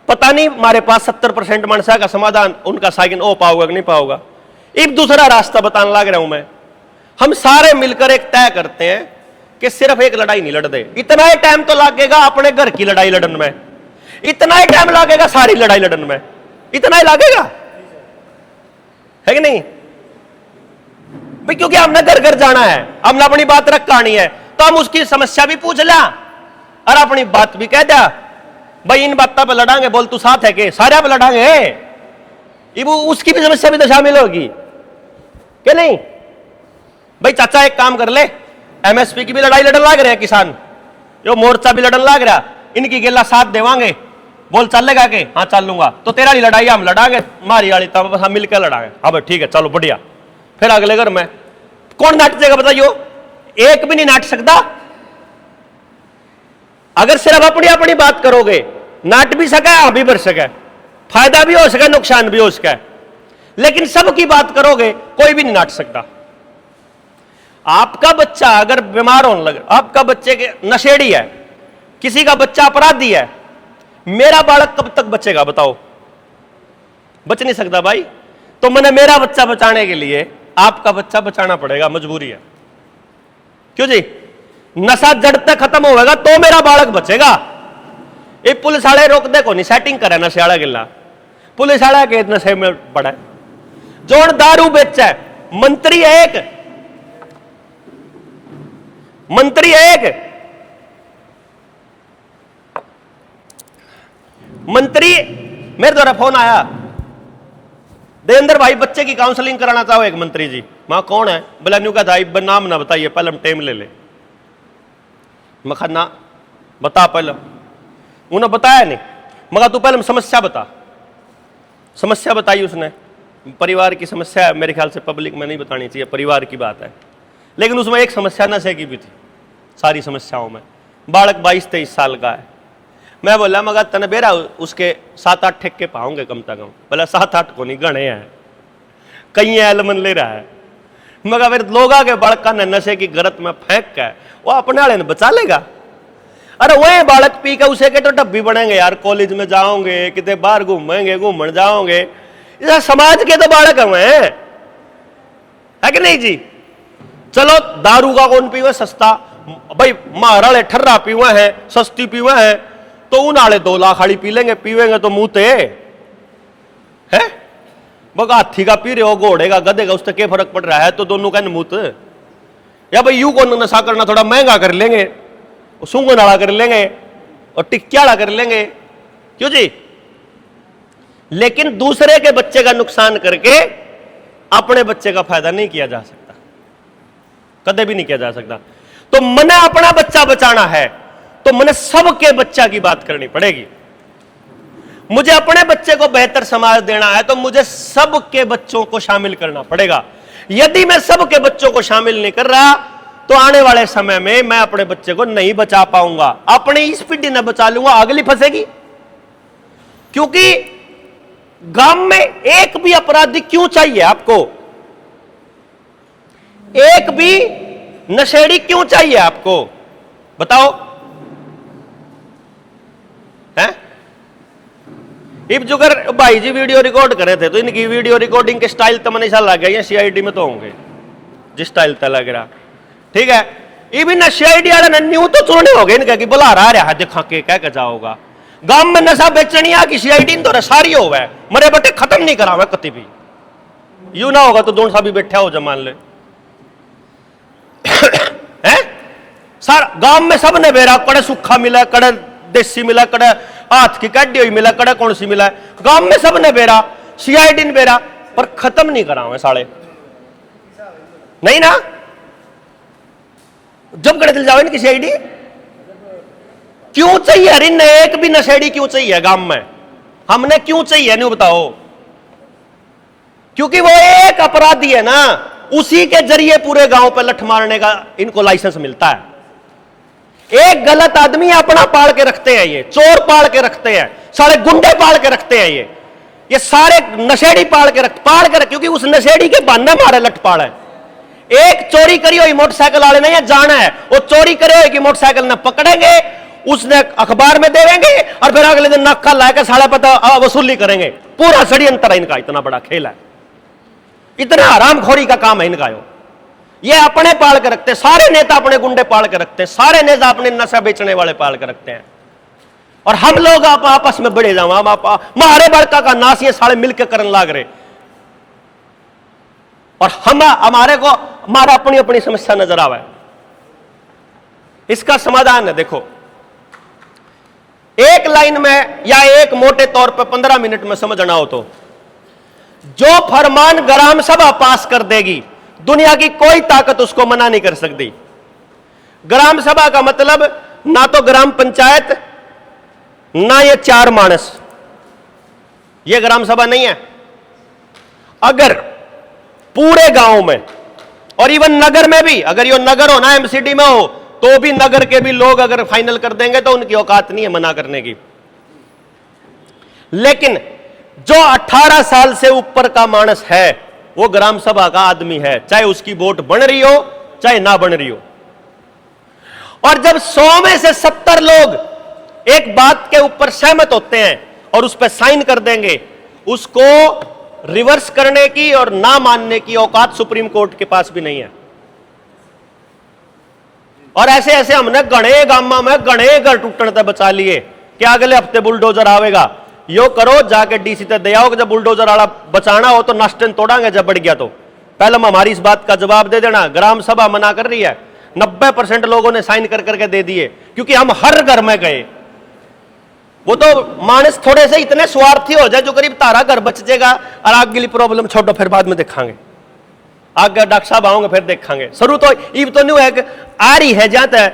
पता नहीं हमारे पास 70% मानसा का समाधान उनका साइन हो पाओगा कि नहीं पाओगा। एक दूसरा रास्ता बताने लग रहा हूं मैं। हम सारे मिलकर एक तय करते हैं कि सिर्फ एक लड़ाई नहीं लड़ते, इतना ही टाइम तो लगेगा अपने घर की लड़ाई लड़ने में, इतना ही टाइम लगेगा सारी लड़ाई लड़ने में, इतना ही लगेगा, है कि नहीं भाई? क्योंकि हमने घर घर जाना है, हमने अपनी बात रखनी है, तो हम उसकी समस्या भी पूछ ला और अपनी बात भी कह दिया, भाई इन बातों पर लड़ांगे, बोल तू साथ है के, सारे पे लड़ांगे, उसकी भी समस्या भी तो शामिल होगी कि नहीं भाई? चाचा एक काम कर ले, एमएसपी की भी लड़ाई लड़न लग रहे हैं किसान, जो मोर्चा भी लड़न लग रहा, इनकी गिल्ला साथ देवांगे, बोल चलेगा के? हाँ चल लूंगा, तो तेरा ही लड़ाई हम लड़ांगे, मारी वाली तब हम मिलकर लड़ांगे। हाँ भाई ठीक है चलो बढ़िया। फिर अगले घर में कौन नाट जाएगा बताइयो? एक भी नहीं नाट सकता, अगर सिर्फ अपनी अपनी बात करोगे, नाट भी सका आ भी बढ़ सके, फायदा भी हो सके नुकसान भी हो सके, लेकिन सबकी बात करोगे कोई भी नहीं नाट सकता। आपका बच्चा अगर बीमार होने लगे, आपका बच्चे के नशेड़ी है, किसी का बच्चा अपराधी है, मेरा बालक कब तक बचेगा बताओ? बच नहीं सकता भाई। तो मैंने मेरा बच्चा बचाने के लिए आपका बच्चा बचाना पड़ेगा, मजबूरी है। क्यों जी? नशा जड़ तक खत्म होगा तो मेरा बालक बचेगा। ये पुलिस वाले रोक दे को नहीं, सेटिंग करे नशे वाला गिला, पुलिस वाला के नशे में पड़ा है, जोन दारू बेचा है, मंत्री है एक, मंत्री है एक, मंत्री मेरे द्वारा फोन आया, देवेंद्र भाई बच्चे की काउंसलिंग कराना चाहो एक मंत्री जी। मां कौन है? बोला न्यू का दाई नाम ना बताइए, पहले हम टाइम ले ले। मखा ना बता, पहले उन्हें बताया नहीं, मगर तू पहले समस्या बता। समस्या बताई उसने, परिवार की समस्या है, मेरे ख्याल से पब्लिक में नहीं बतानी चाहिए, परिवार की बात है, लेकिन उसमें एक समस्या नशे की भी थी सारी समस्याओं में। बालक 22-23 साल का है। मैं बोला मगर तने बेरा उसके 7-8 ठेके पाओगे कम से कम? बोला 7-8 को नहीं, गणे हैं, कई एलमन ले रहा है। मगर फिर लोग आगे बालका ने नशे की गरत में फेंक के वो अपने वाले ने बचा लेगा। अरे वही बालक पी के उसे के तो डब्बी बनेंगे यार, कॉलेज में जाओगे, कितने बाहर घूमेंगे, घूमन जाओगे, समाज के तो बालक हैं, है कि नहीं जी? चलो दारू का कौन पीवे सस्ता, भाई महाराले ठर्रा पीवे हैं, सस्ती पीवे हैं, तो उन आले 2 लाख वाली पी लेंगे, पीवेंगे तो मुंहते है। बगा हाथी का पी रहे हो, घोड़े का, गधे का, उससे क्या फर्क पड़ रहा है? तो दोनों का मुंह, या भाई यू को नशा करना थोड़ा महंगा कर लेंगे, सूंगन वाला कर लेंगे और टिक्किया वाला कर लेंगे, क्यों जी? लेकिन दूसरे के बच्चे का नुकसान करके अपने बच्चे का फायदा नहीं किया जा सकता, कदे भी नहीं किया जा सकता। तो मैंने अपना बच्चा बचाना है तो मैंने सबके बच्चा की बात करनी पड़ेगी। मुझे अपने बच्चे को बेहतर समाज देना है तो मुझे सबके बच्चों को शामिल करना पड़ेगा। यदि मैं सबके बच्चों को शामिल नहीं कर रहा तो आने वाले समय में मैं अपने बच्चे को नहीं बचा पाऊंगा। अपनी इस पीढ़ी ने बचा लूंगा, अगली फंसेगी। क्योंकि गांव में एक भी अपराधी क्यों चाहिए आपको? एक भी नशेड़ी क्यों चाहिए आपको? बताओ। हैं? इब जुगर भाई जी वीडियो रिकॉर्ड करे थे तो इनकी वीडियो रिकॉर्डिंग के स्टाइल तो मैंने ऐसा लग गया, सीआईडी में तो होंगे जिस स्टाइल तक लग रहा, ठीक है। इब इन सीआईडी वाले न्यू तो चुनने हो गए इनका कि बुला रहा है देखा के कह के जाओगा। गांव में नशा बेचनी आ कि सीआईडी तो सारी हो गए, मरे बटे खत्म नहीं करा हुआ कति भी। यू ना होगा तो दोनों सा भी बैठा हो जा मान ले हैं। सर गांव में सब ने बेरा, कड़े सूखा मिला, कड़े देसी मिला, कड़े हाथ की कड्डी हुई मिला, कड़े कौन सी मिला, गांव में सब ने बेरा, सीआईडी ने बेरा, पर खत्म नहीं करा हुआ साले, नहीं ना। जब कड़े दिल जाओ इनकी सीआईडी क्यों चाहिए? अरे एक भी नशेड़ी क्यों चाहिए गांव में? हमने क्यों चाहिए नहीं बताओ? क्योंकि वो एक अपराधी है ना, उसी के जरिए पूरे गांव पे लठ मारने का इनको लाइसेंस मिलता है। एक गलत आदमी अपना पाल के रखते हैं, ये चोर पाल के रखते हैं, सारे गुंडे पाल के रखते हैं, ये सारे नशेड़ी पाल के रख, क्योंकि उस नशेड़ी के बहाने मारे लठ पाल है। एक चोरी करी हुई मोटरसाइकिल वाले ने जाना है, वो चोरी करे हुए की मोटरसाइकिल ने पकड़ेंगे, उसने अखबार में देवेंगे और फिर अगले दिन नक्का लाकर साढ़े पता वसूली करेंगे। पूरा षड्यंत्र है इनका, इतना बड़ा खेल है, इतना हरामखोरी का काम है इनका। ये अपने पाल के रखते, सारे नेता अपने गुंडे पाल के रखते हैं, सारे नेता अपने नशा बेचने वाले पाल के रखते हैं। और हम लोग आपस में बड़े जाओ, मारे बड़का का नाश ये सारे मिलकर करने लाग रहे, और हमारे को हमारा अपनी अपनी समस्या नजर आवे। इसका समाधान है, देखो एक लाइन में या एक मोटे तौर पर 15 मिनट में समझना हो तो, जो फरमान ग्राम सभा पास कर देगी दुनिया की कोई ताकत उसको मना नहीं कर सकती। ग्राम सभा का मतलब ना तो ग्राम पंचायत ना ये 4 मानस, ये ग्राम सभा नहीं है। अगर पूरे गांव में और इवन नगर में भी, अगर ये नगर हो ना एमसीडी में हो, तो भी नगर के भी लोग अगर फाइनल कर देंगे तो उनकी औकात नहीं है मना करने की। लेकिन जो 18 साल से ऊपर का मानस है वो ग्राम सभा का आदमी है, चाहे उसकी वोट बन रही हो चाहे ना बन रही हो। और जब 100 में से 70 लोग एक बात के ऊपर सहमत होते हैं और उस पर साइन कर देंगे, उसको रिवर्स करने की और ना मानने की औकात सुप्रीम कोर्ट के पास भी नहीं है। और ऐसे ऐसे हमने गणे गामा में गणे घर टूटने तक बचा लिए कि अगले हफ्ते बुलडोजर आवेगा। यो करो जाके डीसी तक दे आओ कि जब बुलडोजर वाला बचाना हो तो नाश्तन तोड़ांगे, जब बढ़ गया तो पहले हमारी इस बात का जवाब दे देना। ग्राम सभा मना कर रही है, 90% लोगों ने साइन कर करके दे दिए, क्योंकि हम हर घर में गए। वो तो मानस थोड़े से इतने स्वार्थी हो जाए जो करीब तारा घर बच जाएगा और आगे प्रॉब्लम छोड़ो, फिर बाद में देखांगे, आगे डॉक्टर साहब आओगे फिर देखांगे। शुरू तो इब तो नहीं है आ रही है जाता है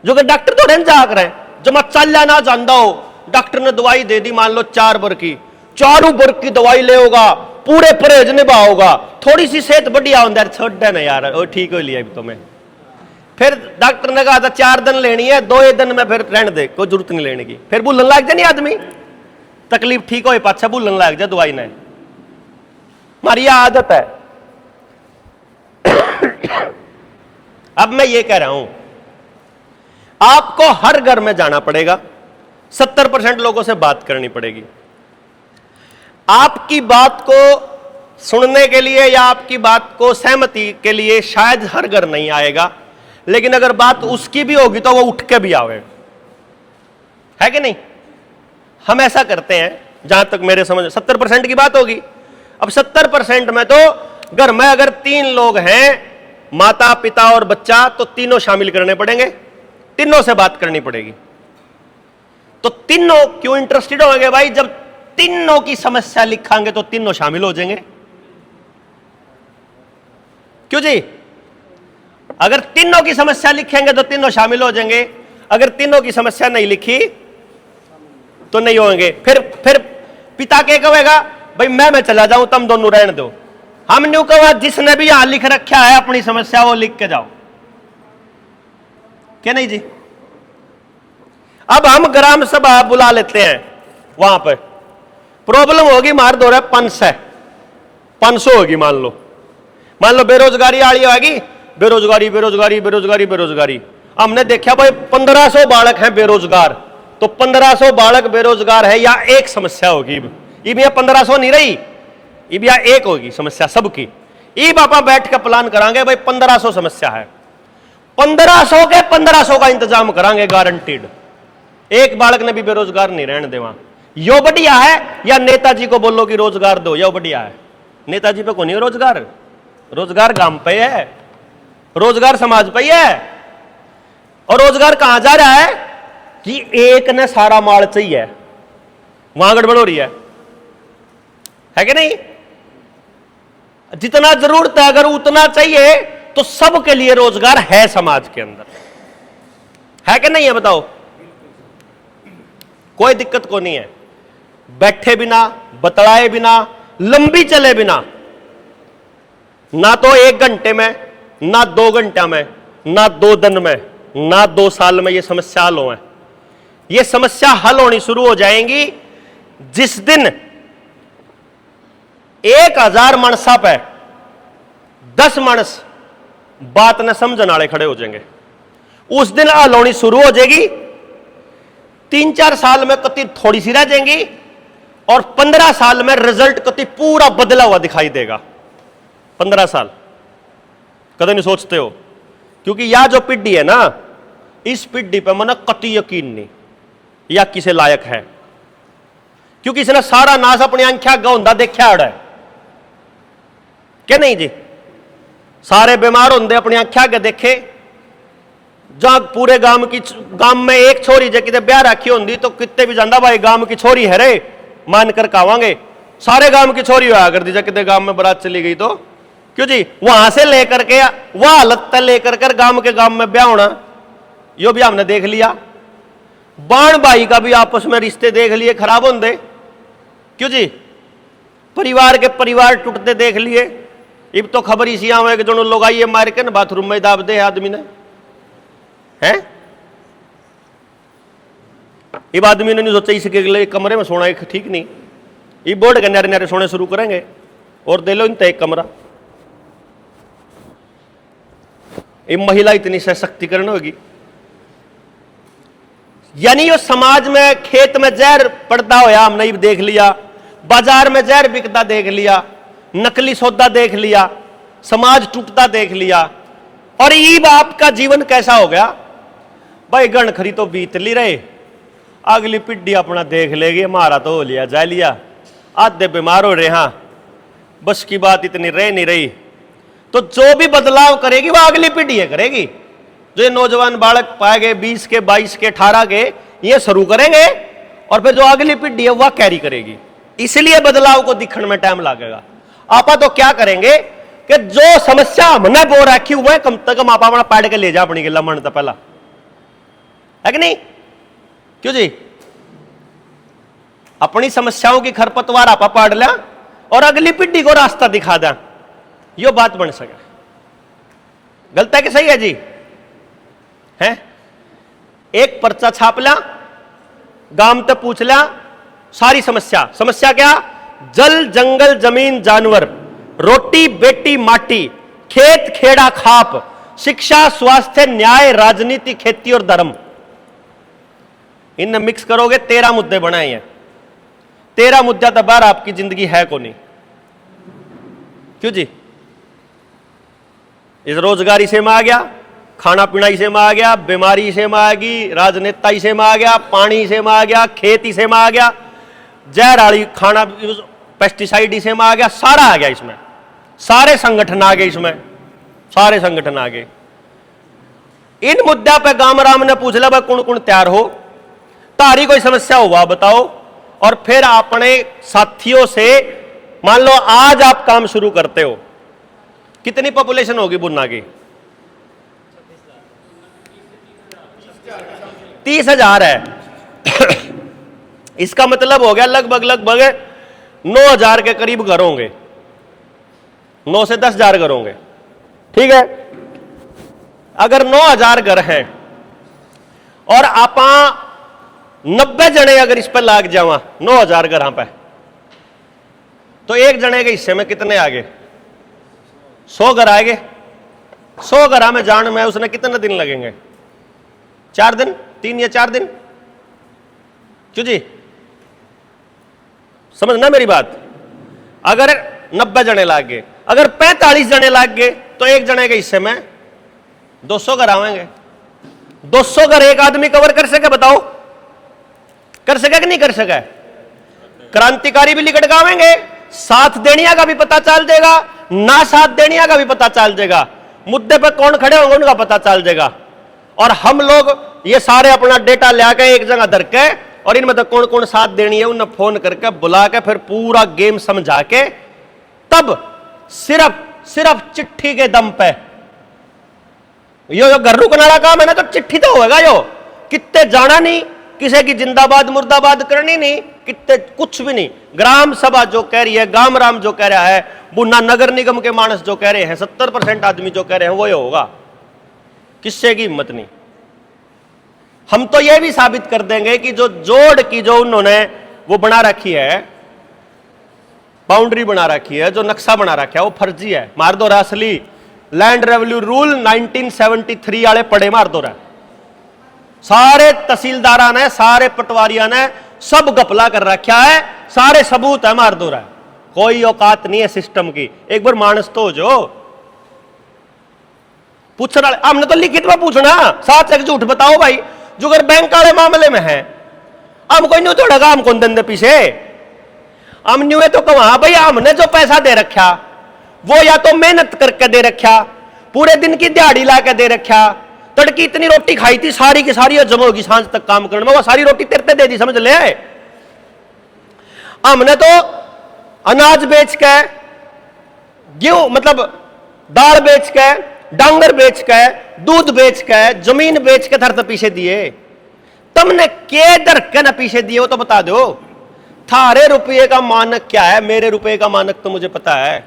जो कि डॉक्टर तो रहन जा कर जो मैं चल ना जानता हो, डॉक्टर ने दवाई दे दी, मान लो 4 बर की, 4 बर की दवाई ले होगा, पूरे परहेज निभाओगा, थोड़ी सी सेहत बढ़िया होता है, छोड़ देना यार वो ठीक हो लिया तो मैं। फिर डॉक्टर ने कहा था 4 दिन लेनी है, 2 दिन में फिर रहने दे, कोई जरूरत नहीं लेने की। फिर भूलन लग जाए नहीं आदमी, तकलीफ ठीक हो पाछा भूलन लग जाए दवाई ने, हमारी आदत है। अब मैं ये कह रहा हूं आपको हर घर में जाना पड़ेगा, 70% लोगों से बात करनी पड़ेगी। आपकी बात को सुनने के लिए या आपकी बात को सहमति के लिए शायद हर घर नहीं आएगा, लेकिन अगर बात उसकी भी होगी तो वो उठ के भी आवे, है कि नहीं? हम ऐसा करते हैं, जहां तक मेरे समझ 70% की बात होगी। अब 70% में तो घर में अगर 3 लोग हैं, माता पिता और बच्चा, तो तीनों शामिल करने पड़ेंगे, तीनों से बात करनी पड़ेगी। तो तीनों क्यों इंटरेस्टेड होंगे भाई? जब तीनों की समस्या लिखांगे तो तीनों शामिल हो जाएंगे। क्यों जी? अगर तीनों की समस्या लिखेंगे तो तीनों शामिल हो जाएंगे, अगर तीनों की समस्या नहीं लिखी तो नहीं होंगे। फिर पिता क्या कहेगा, भाई मैं चला जाऊं, तुम दोनों रहने दो। हम न्यू कहा जिसने भी यहां लिख रखा है अपनी समस्या वो लिख के जाओ, क्या नहीं जी? अब हम ग्राम सभा बुला लेते हैं, वहां पर प्रॉब्लम होगी, मार दो रहे 500 होगी, मान लो बेरोजगारी आड़ी आएगी, बेरोजगारी बेरोजगारी बेरोजगारी बेरोजगारी। हमने देखा भाई 1500 बालक हैं बेरोजगार, तो 1500 बालक बेरोजगार है, या एक समस्या होगी। इब यह 1500 नहीं रही, इब यह एक होगी समस्या सबकी। इब आप बैठ के प्लान करांगे भाई 1500 समस्या है, 1500 के 1500 का इंतजाम करांगे गारंटीड, एक बालक ने भी बेरोजगार नहीं रहने देवा। यो बढ़िया है या नेताजी को बोलो कि रोजगार दो, यो बढ़िया है? नेताजी पे को नहीं रोजगार, रोजगार गांव पे है, रोजगार समाज पे है। और रोजगार कहां जा रहा है कि एक ने सारा माल चाहिए, वहां गड़बड़ हो रही है कि नहीं? जितना जरूरत है अगर उतना चाहिए तो सबके लिए रोजगार है समाज के अंदर, है कि नहीं है? बताओ, कोई दिक्कत को नहीं है। बैठे बिना, बतलाए बिना, लंबी चले बिना, ना तो 1 घंटे में, ना 2 घंटा में, ना 2 दिन में, ना 2 साल में ये समस्या हल हो। ये समस्या हल होनी शुरू हो जाएंगी जिस दिन 1000 मानसा पे 10 मानस बात न समझने वाले खड़े हो जाएंगे, उस दिन हल होनी शुरू हो जाएगी। 3-4 साल में कति थोड़ी सी रह जाएंगी और 15 साल में रिजल्ट कति पूरा बदला हुआ दिखाई देगा। 15 साल कदम नहीं सोचते हो, क्योंकि यह जो पीढ़ी है ना, इस पीढ़ी पे मन कति यकीन नहीं या किसे लायक है, क्योंकि इसने सारा नाश अपनी आंखा गौंदा देखा है, क्या नहीं जी? सारे बीमार होंगे अपनी आंखा के देखे, जहां पूरे गांव में एक छोरी जे किते ब्याह रखी होंगी तो कितने भी जाता भाई गांव की छोरी है रे, मान कर कावांगे सारे गांव की छोरी हुआ कर दी, कितने गांव में बारात चली गई तो क्यों जी? वहां से लेकर के वह हालत लेकर कर गांव के गांव में ब्याह होना, यो भी हमने देख लिया। बाण भाई का भी आपस में रिश्ते देख लिए खराब होंगे, क्यों जी? परिवार के परिवार टूटते देख लिए। इब तो खबर इसी आवे कि जो लोग आइए मार के ना बाथरूम में दाब दे आदमी ने, हैं? इब आदमी ने नहीं सोचा इसके अगले कमरे में सोना एक ठीक नहीं, ये बोर्ड के नारे नारे सोने शुरू करेंगे और दे लो इनका एक कमरा। ये महिला इतनी सशक्तिकरण होगी। यानी यो समाज में, खेत में जहर पड़ता होया हमने देख लिया, बाजार में जहर बिकता देख लिया, नकली सौदा देख लिया, समाज टूटता देख लिया, और ईब आपका जीवन कैसा हो गया भाई? गण खरी तो बीत ली रहे, अगली पीढ़ी अपना देख लेगी, हमारा तो हो लिया जा लिया, आधे बीमार हो रहे, हाँ बस की बात इतनी रह नहीं रही। तो जो भी बदलाव करेगी वो अगली पीढ़ी है करेगी। जो ये नौजवान बालक पाए गए 20 के 22 के 18 के, ये शुरू करेंगे और फिर जो अगली पीढ़ी है वह कैरी करेगी। इसलिए बदलाव को दिखने में टाइम लगेगा। आपा तो क्या करेंगे कि जो समस्या हमने बो रखी हुआ है, कम से कम आप अपना पाड़ के ले जा अपनी गिला मन तो पहला, है कि नहीं? क्यों जी? अपनी समस्याओं की खरपतवार आपा पाड़ लिया और अगली पीढ़ी को रास्ता दिखा दें, यो बात बन सके। गलत है कि सही है जी? है एक पर्चा छाप लिया, गांव तक पूछ लिया सारी समस्या। समस्या क्या? जल जंगल जमीन जानवर, रोटी बेटी माटी, खेत खेड़ा खाप, शिक्षा स्वास्थ्य न्याय राजनीति खेती और धर्म। इन मिक्स करोगे 13 मुद्दे बनाए हैं। 13 मुद्दा तो बाहर आपकी जिंदगी है को नहीं। क्यों जी? इस रोजगारी से में आ गया, खाना पीना इसे में आ गया, बीमारी से में आ गई, राजनेता इसे में आ गया, पानी से में आ गया, खेती से में आ गया, जहर वाली खाना पेस्टिसाइड इसे में आ गया, सारा आ गया इसमें। सारे संगठन आ गए इसमें, सारे संगठन आ गए। इन मुद्दा पे गामराम ने पूछ लिया भाई कौन कौन तैयार हो, तारी कोई समस्या हुआ बताओ, और फिर अपने साथियों से मान लो आज आप काम शुरू करते हो। कितनी पॉपुलेशन होगी बुन्ना की? 30,000 है। इसका मतलब हो गया लगभग 9,000 के करीब घर होंगे, 9 से 10,000 घर होंगे। ठीक है, अगर 9,000 घर हैं और आपा 90 जने अगर इस पर लाग जावा 9,000 घर पे, तो एक जने के हिस्से में कितने आगे? 100 घर आएंगे। 100 घर में जाने में उसने कितने दिन लगेंगे? 4 दिन, 3 या 4 दिन। क्यों जी? समझना मेरी बात। अगर 90 जने लाग गए, अगर 45 जने लाग गए, तो एक जने के हिस्से में 200 घर आवेंगे। 200 घर एक आदमी कवर कर सके बताओ? कर सके कि नहीं कर सके? क्रांतिकारी भी लिखट गावेंगे, साथ देनिया का भी पता चल जाएगा, ना साथ देनिया का भी पता चल जाएगा, मुद्दे पर कौन खड़े होंगे उनका पता चल जाएगा। और हम लोग ये सारे अपना डेटा ले आके एक जगह धर के, और इनमें तो कौन कौन साथ देनी है उन्हें फोन करके बुला के फिर पूरा गेम समझा के, तब सिर्फ चिट्ठी के दम पे यो घर रुकने वाला काम है ना, तो चिट्ठी तो होगा। यो कितने जाना नहीं, किसी की जिंदाबाद मुर्दाबाद करनी नहीं, कितने कुछ भी नहीं। ग्राम सभा जो कह रही है, गामराम जो कह रहा है, बुन्ना नगर निगम के मानस जो कह रहे हैं, 70% आदमी जो कह रहे हैं वो होगा। किससे की हिम्मत नहीं। हम तो ये भी साबित कर देंगे कि जो जोड़ की जो उन्होंने वो बना रखी है, बाउंड्री बना रखी है, जो नक्शा बना रखा है वो फर्जी है। मार दो असली लैंड रेवेन्यू रूल 1973 वाले पड़े मार दो। सारे तहसीलदारा ने, सारे पटवारिया ने सब गपला कर रखा है, सारे सबूत है मार दो। कोई औकात नहीं है सिस्टम की। एक बार मानस तो जो पूछना, हमने तो लिखित में पूछना, साथ एक झूठ बताओ भाई। जो अगर बैंक वाले मामले में है, हम कोई नहीं तोड़ेगा, हम कौन धंधे पीछे हम न्यू है तो कहा भाई हमने जो पैसा दे रखा वो या तो मेहनत करके दे रखा, पूरे दिन की दिहाड़ी ला के दे रखा, तड़की इतनी रोटी खाई थी सारी की सारी जम होगी सांझ तक काम करने में, वो सारी रोटी तेरे दे दी, समझ ले। हमने तो अनाज बेच के, गेहूं मतलब दाल बेच के, डांगर बेच के, दूध बेच के, जमीन बेच के धरते पीछे दिए। तुमने के दर के ना पीछे दिए वो तो बता दो। थारे रुपये का मानक क्या है, मेरे रुपये का मानक तो मुझे पता है।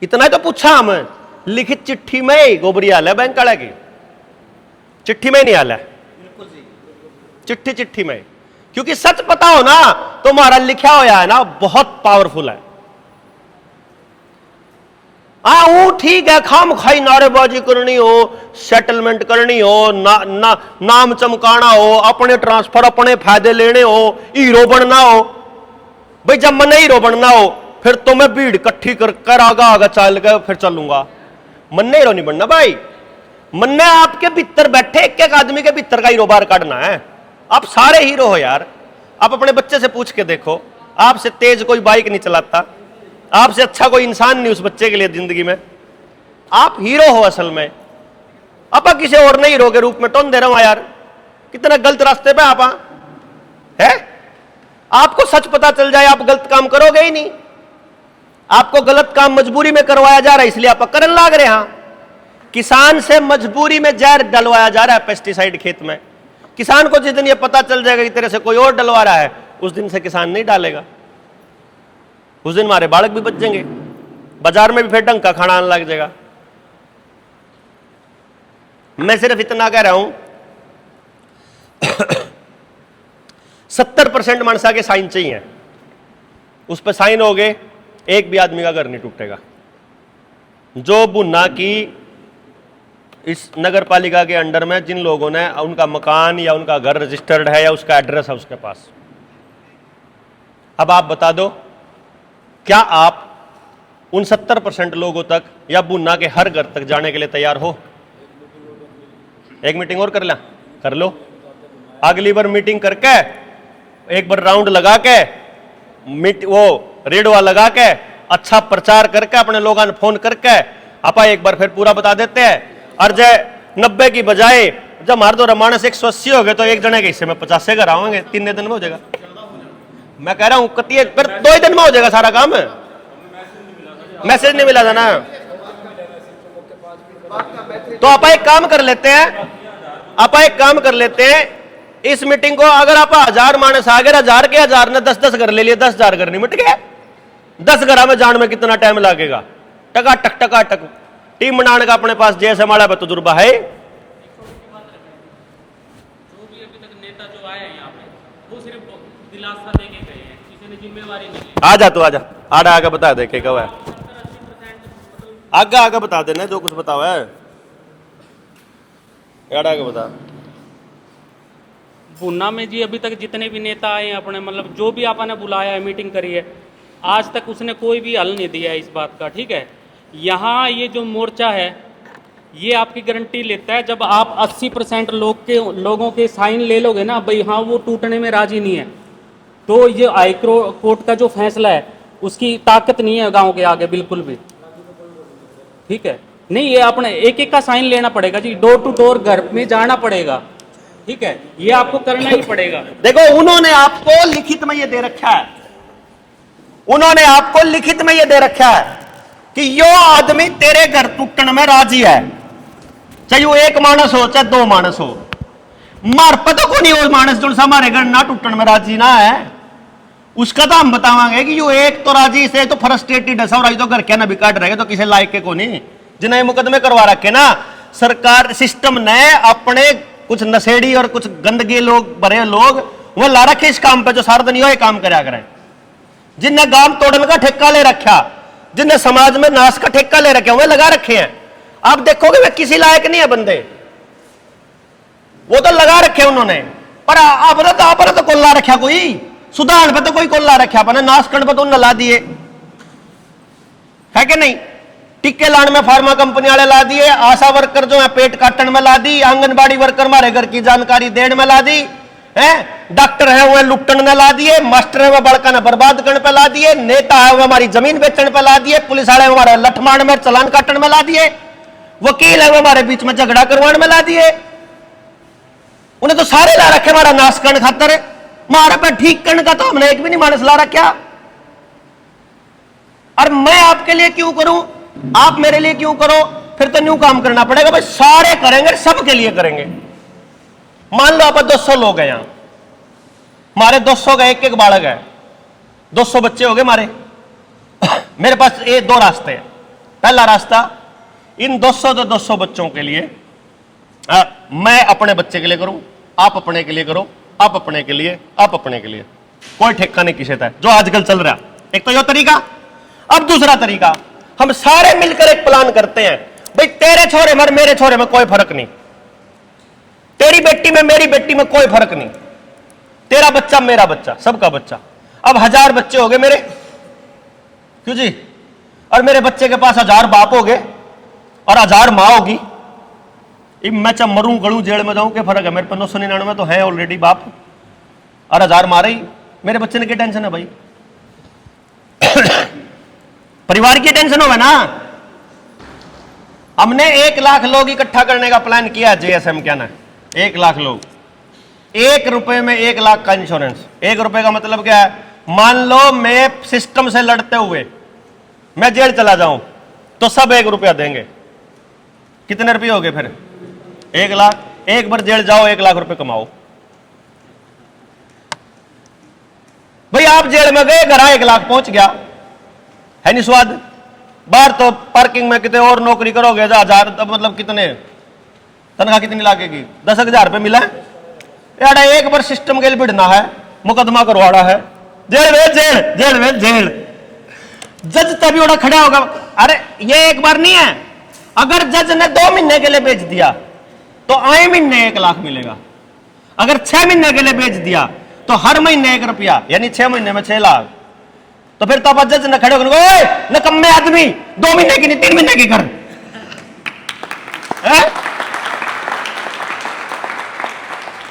इतना ही तो पूछा हम लिखित चिट्ठी में गोबरियाल है बैंक वाले की। चिट्ठी में नहीं आला है, चिट्ठी चिट्ठी में, क्योंकि सच पता हो ना तो हमारा लिखा होया है ना बहुत पावरफुल है। वो ठीक है, खाम खाई नारेबाजी करनी हो, सेटलमेंट करनी हो, नाम चमकाना हो, अपने ट्रांसफर अपने फायदे लेने हो, हीरो बनना हो। भाई जब मैंने हीरो बनना हो फिर तो मैं भीड़ इकट्ठी कर आगा आगा चल के फिर चलूंगा। मन्ने हीरो नहीं बनना भाई, मन्ने आपके भीतर बैठे एक एक आदमी के भीतर का हीरो बाहर काटना है। आप सारे हीरो हो यार। आप अपने बच्चे से पूछ के देखो, आपसे तेज कोई बाइक नहीं चलाता, आपसे अच्छा कोई इंसान नहीं उस बच्चे के लिए जिंदगी में। आप हीरो हो असल में। आप किसी और नहीं हीरो के रूप में टोन दे रहा हूं यार, कितना गलत रास्ते पे आप है। आपको सच पता चल जाए आप गलत काम करोगे ही नहीं। आपको गलत काम मजबूरी में करवाया जा रहा है इसलिए आप करने लाग रहे हैं। किसान से मजबूरी में जहर डलवाया जा रहा है पेस्टिसाइड खेत में। किसान को जिस दिन ये पता चल जाएगा कि तेरे से कोई और डलवा रहा है, उस दिन से किसान नहीं डालेगा। उस दिन हमारे बालक भी बच जाएंगे, बाजार में भी फिर ढंग का खाना आने लग जाएगा। मैं सिर्फ इतना कह रहा हूं 70% मानसा के साइन चाहिए, उस पर साइन हो गए एक भी आदमी का घर नहीं टूटेगा। जो बुन्ना की इस नगर पालिका के अंडर में जिन लोगों ने उनका मकान या उनका घर रजिस्टर्ड है या उसका एड्रेस है उसके पास, अब आप बता दो क्या आप उन 70% लोगों तक या बुन्ना के हर घर तक जाने के लिए तैयार हो? एक मीटिंग और कर लो। अगली बार मीटिंग करके एक बार राउंड लगा के वो रेडवा लगा के अच्छा प्रचार करके अपने लोगों ने फोन करके आपा एक बार फिर पूरा बता देते हैं। और जय 90 की बजाय जब हमारे तो रमाने से 180 हो गए तो एक जने के हिस्से में 50 घर आवेंगे, 3 दिन में हो जाएगा। मैं कह रहा हूं कतिये फिर 2 ही दिन में हो जाएगा सारा काम। मैसेज नहीं मिला था ना, तो आप एक काम कर लेते हैं, इस मीटिंग को अगर आप 1000 मानस आ गए, 1000 के 1000 ने 10-10 घर ले लिए, 10,000 घर नहीं मिट गए। 10 घरों में जान में कितना टाइम लगेगा? टका टक टीम बनाने का अपने पास जैसे हमारा तजुर्बा है। आजा तो आजा आगे बता दे कब है, आगे बता देना जो कुछ बताओ है, आगे बता। पूना में जी अभी तक जितने भी नेता आए हैं अपने, मतलब जो भी आपने बुलाया है मीटिंग करी है, आज तक उसने कोई भी हल नहीं दिया है इस बात का। ठीक है, यहाँ ये जो मोर्चा है ये आपकी गारंटी लेता है जब आप 80% लोगों के साइन ले लोगे ना, भाई हाँ वो टूटने में राजी नहीं है, तो ये हाई कोर्ट का जो फैसला है उसकी ताकत नहीं है गांव के आगे बिल्कुल भी। ठीक है, नहीं ये अपने एक का साइन लेना पड़ेगा जी, डोर टू डोर घर में जाना पड़ेगा। ठीक है, ये आपको करना ही पड़ेगा। देखो उन्होंने आपको लिखित में ये दे रखा है, उन्होंने आपको लिखित में ये दे रखा है कि यो आदमी तेरे घर टूटने में राजी है, चाहे वो 1 मानस हो चाहे 2 मानस हो। मार पता को नहीं वो मानस जो हमारे घर ना टूटने में राजी ना है, उसका तो हम बतावांगे कि यो एक तो राजी से तो फ्रस्ट्रेटेड है, सब राजी तो घर के ना भी काट रहे तो किसी लायक के को नहीं, जिन्हें मुकदमे करवा रखे ना सरकार सिस्टम ने अपने कुछ नशेड़ी और कुछ गंदगी लोग भरे लोग वो ला रखे इस काम पे जो सारा दिन ये काम करा करें, जिनने गांव तोड़ने का ठेका ले रखा, जिनने समाज में नाश का ठेका ले रखे हुए लगा रखे हैं। आप देखोगे वे किसी लायक नहीं है बंदे, वो तो लगा रखे उन्होंने, पर आप तो कोल्ला रखा, कोई सुधार पे तो कोई कोल्ला रखा, अपने नाश करने पे तो उन्हें ला दिए है कि नहीं। टिक्के लाने में फार्मा कंपनी वाले ला दिए, आशा वर्कर जो है पेट काटने में ला दी, आंगनबाड़ी वर्कर हमारे घर की जानकारी देने में ला दी है, डॉक्टर है वो लुटने में ला दिए, मास्टर है वो बड़का ने बर्बाद करने पे ला दिए, नेता है वो हमारी जमीन बेचने पे ला दिए, पुलिस वाले हमारे लठमार में चलान काटने में ला दिए, वकील है वो हमारे बीच में झगड़ा करवाने में ला दिए। उन्हें तो सारे ला रखे हमारा नाश करने खातर, हमारे पे ठीक करने का तो हमने एक भी नहीं मानस ला रखा। और मैं आपके लिए क्यों करूं, आप मेरे लिए क्यों करो, फिर तो न्यू काम करना पड़ेगा भाई, सारे करेंगे सबके लिए करेंगे। मान लो आप 200 लोग हैं यहां, हमारे 200 का एक बालक है, 200 बच्चे हो गए हमारे। मेरे पास ये 2 रास्ते हैं। पहला रास्ता इन 200 बच्चों के लिए मैं अपने बच्चे के लिए करूं, आप अपने के लिए करो, आप अपने के लिए, आप अपने के लिए, कोई ठेका नहीं किसी है जो आजकल चल रहा। एक तो यह तरीका। अब दूसरा तरीका, हम सारे मिलकर एक प्लान करते हैं, भाई तेरे छोरे में मेरे छोरे में कोई फर्क नहीं, तेरी बेटी में मेरी बेटी में कोई फर्क नहीं, तेरा बच्चा मेरा बच्चा, सबका बच्चा। अब 1000 बच्चे हो गए मेरे, क्यों जी, और मेरे बच्चे के पास 1000 बाप हो गए और 1000 माँ होगी। मैं चाहे मरूं गड़ूं जेल में जाऊं, क्या फर्क है, मेरे 999 तो है ऑलरेडी बाप और 1000 मारे ही, मेरे बच्चे ने क्या टेंशन है भाई। परिवार की टेंशन होगा ना। हमने 1 लाख लोग इकट्ठा करने का प्लान किया, जेएसएम क्या ना, 1 लाख लोग, 1 रुपए में 1 लाख का इंश्योरेंस। 1 रुपए का मतलब क्या है, मान लो मैं सिस्टम से लड़ते हुए मैं जेल चला जाऊं तो सब 1 रुपया देंगे, कितने रुपये हो गए फिर 1 लाख। एक बार जेल जाओ 1 लाख रुपए कमाओ। भाई आप जेल में गए, घर 1 लाख पहुंच गया, है नहीं स्वाद। बाहर तो पार्किंग में कितने और नौकरी करोगे, 1000 मतलब कितने तनख्वाह कितनी लागेगी, 10,000 रुपये मिला यार। एक बार सिस्टम के लिए भिड़ना है, मुकदमा करवाना है, जेल में जेल, जेल में जेल। जज तभी उड़ा खड़ा होगा। अरे ये एक बार नहीं है, अगर जज ने 2 महीने के लिए बेच दिया तो आए महीने 1 लाख मिलेगा। अगर 6 महीने के लिए बेच दिया तो हर महीने 1 रुपया, यानी 6 महीने में 6 लाख। तो फिर तो आप जज ने खड़े होकर नकम्मे आदमी, 2 महीने की नहीं 3 महीने की कर।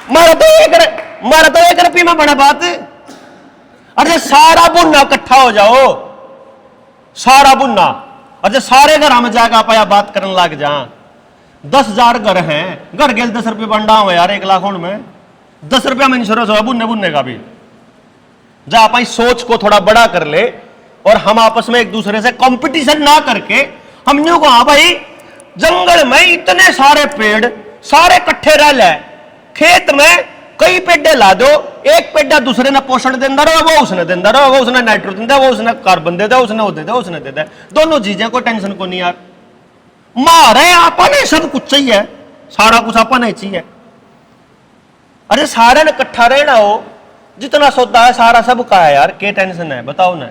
मारा तो 1 रुपये में बड़ा बात। अरे सारा बुन्ना इकट्ठा हो जाओ, सारा बुन्ना, और सारे घर में जाकर आप बात करने लग जा। 10,000 घर हैं, घर गेल 10 रुपये बंडा हो यार, 1 लाख में 10 रुपया में इंश्योरेंस हो बुन्ने बुन्ने का भी। जा आप सोच को थोड़ा बड़ा कर ले और हम आपस में एक दूसरे से कंपटीशन ना करके हम न्यू को, हाँ भाई जंगल में इतने सारे पेड़ सारे इकट्ठे रह ले, खेत में कई पेड़े ला दो, एक पेड़ा दूसरे ने पोषण देता रहो, वो उसने देता रहो, वो उसने नाइट्रोजन दे, वो उसने कार्बन दे, उसने वो दे दे, उसने दे दे, दोनों चीजें को टेंशन को नहीं यार। मारे आपने सब कुछ चाहिए, सारा कुछ आपने चाहिए। अरे सारे ने इकट्ठा रहना हो, जितना सौदा है सारा सब का है यार, क्या टेंशन है बताओ ना,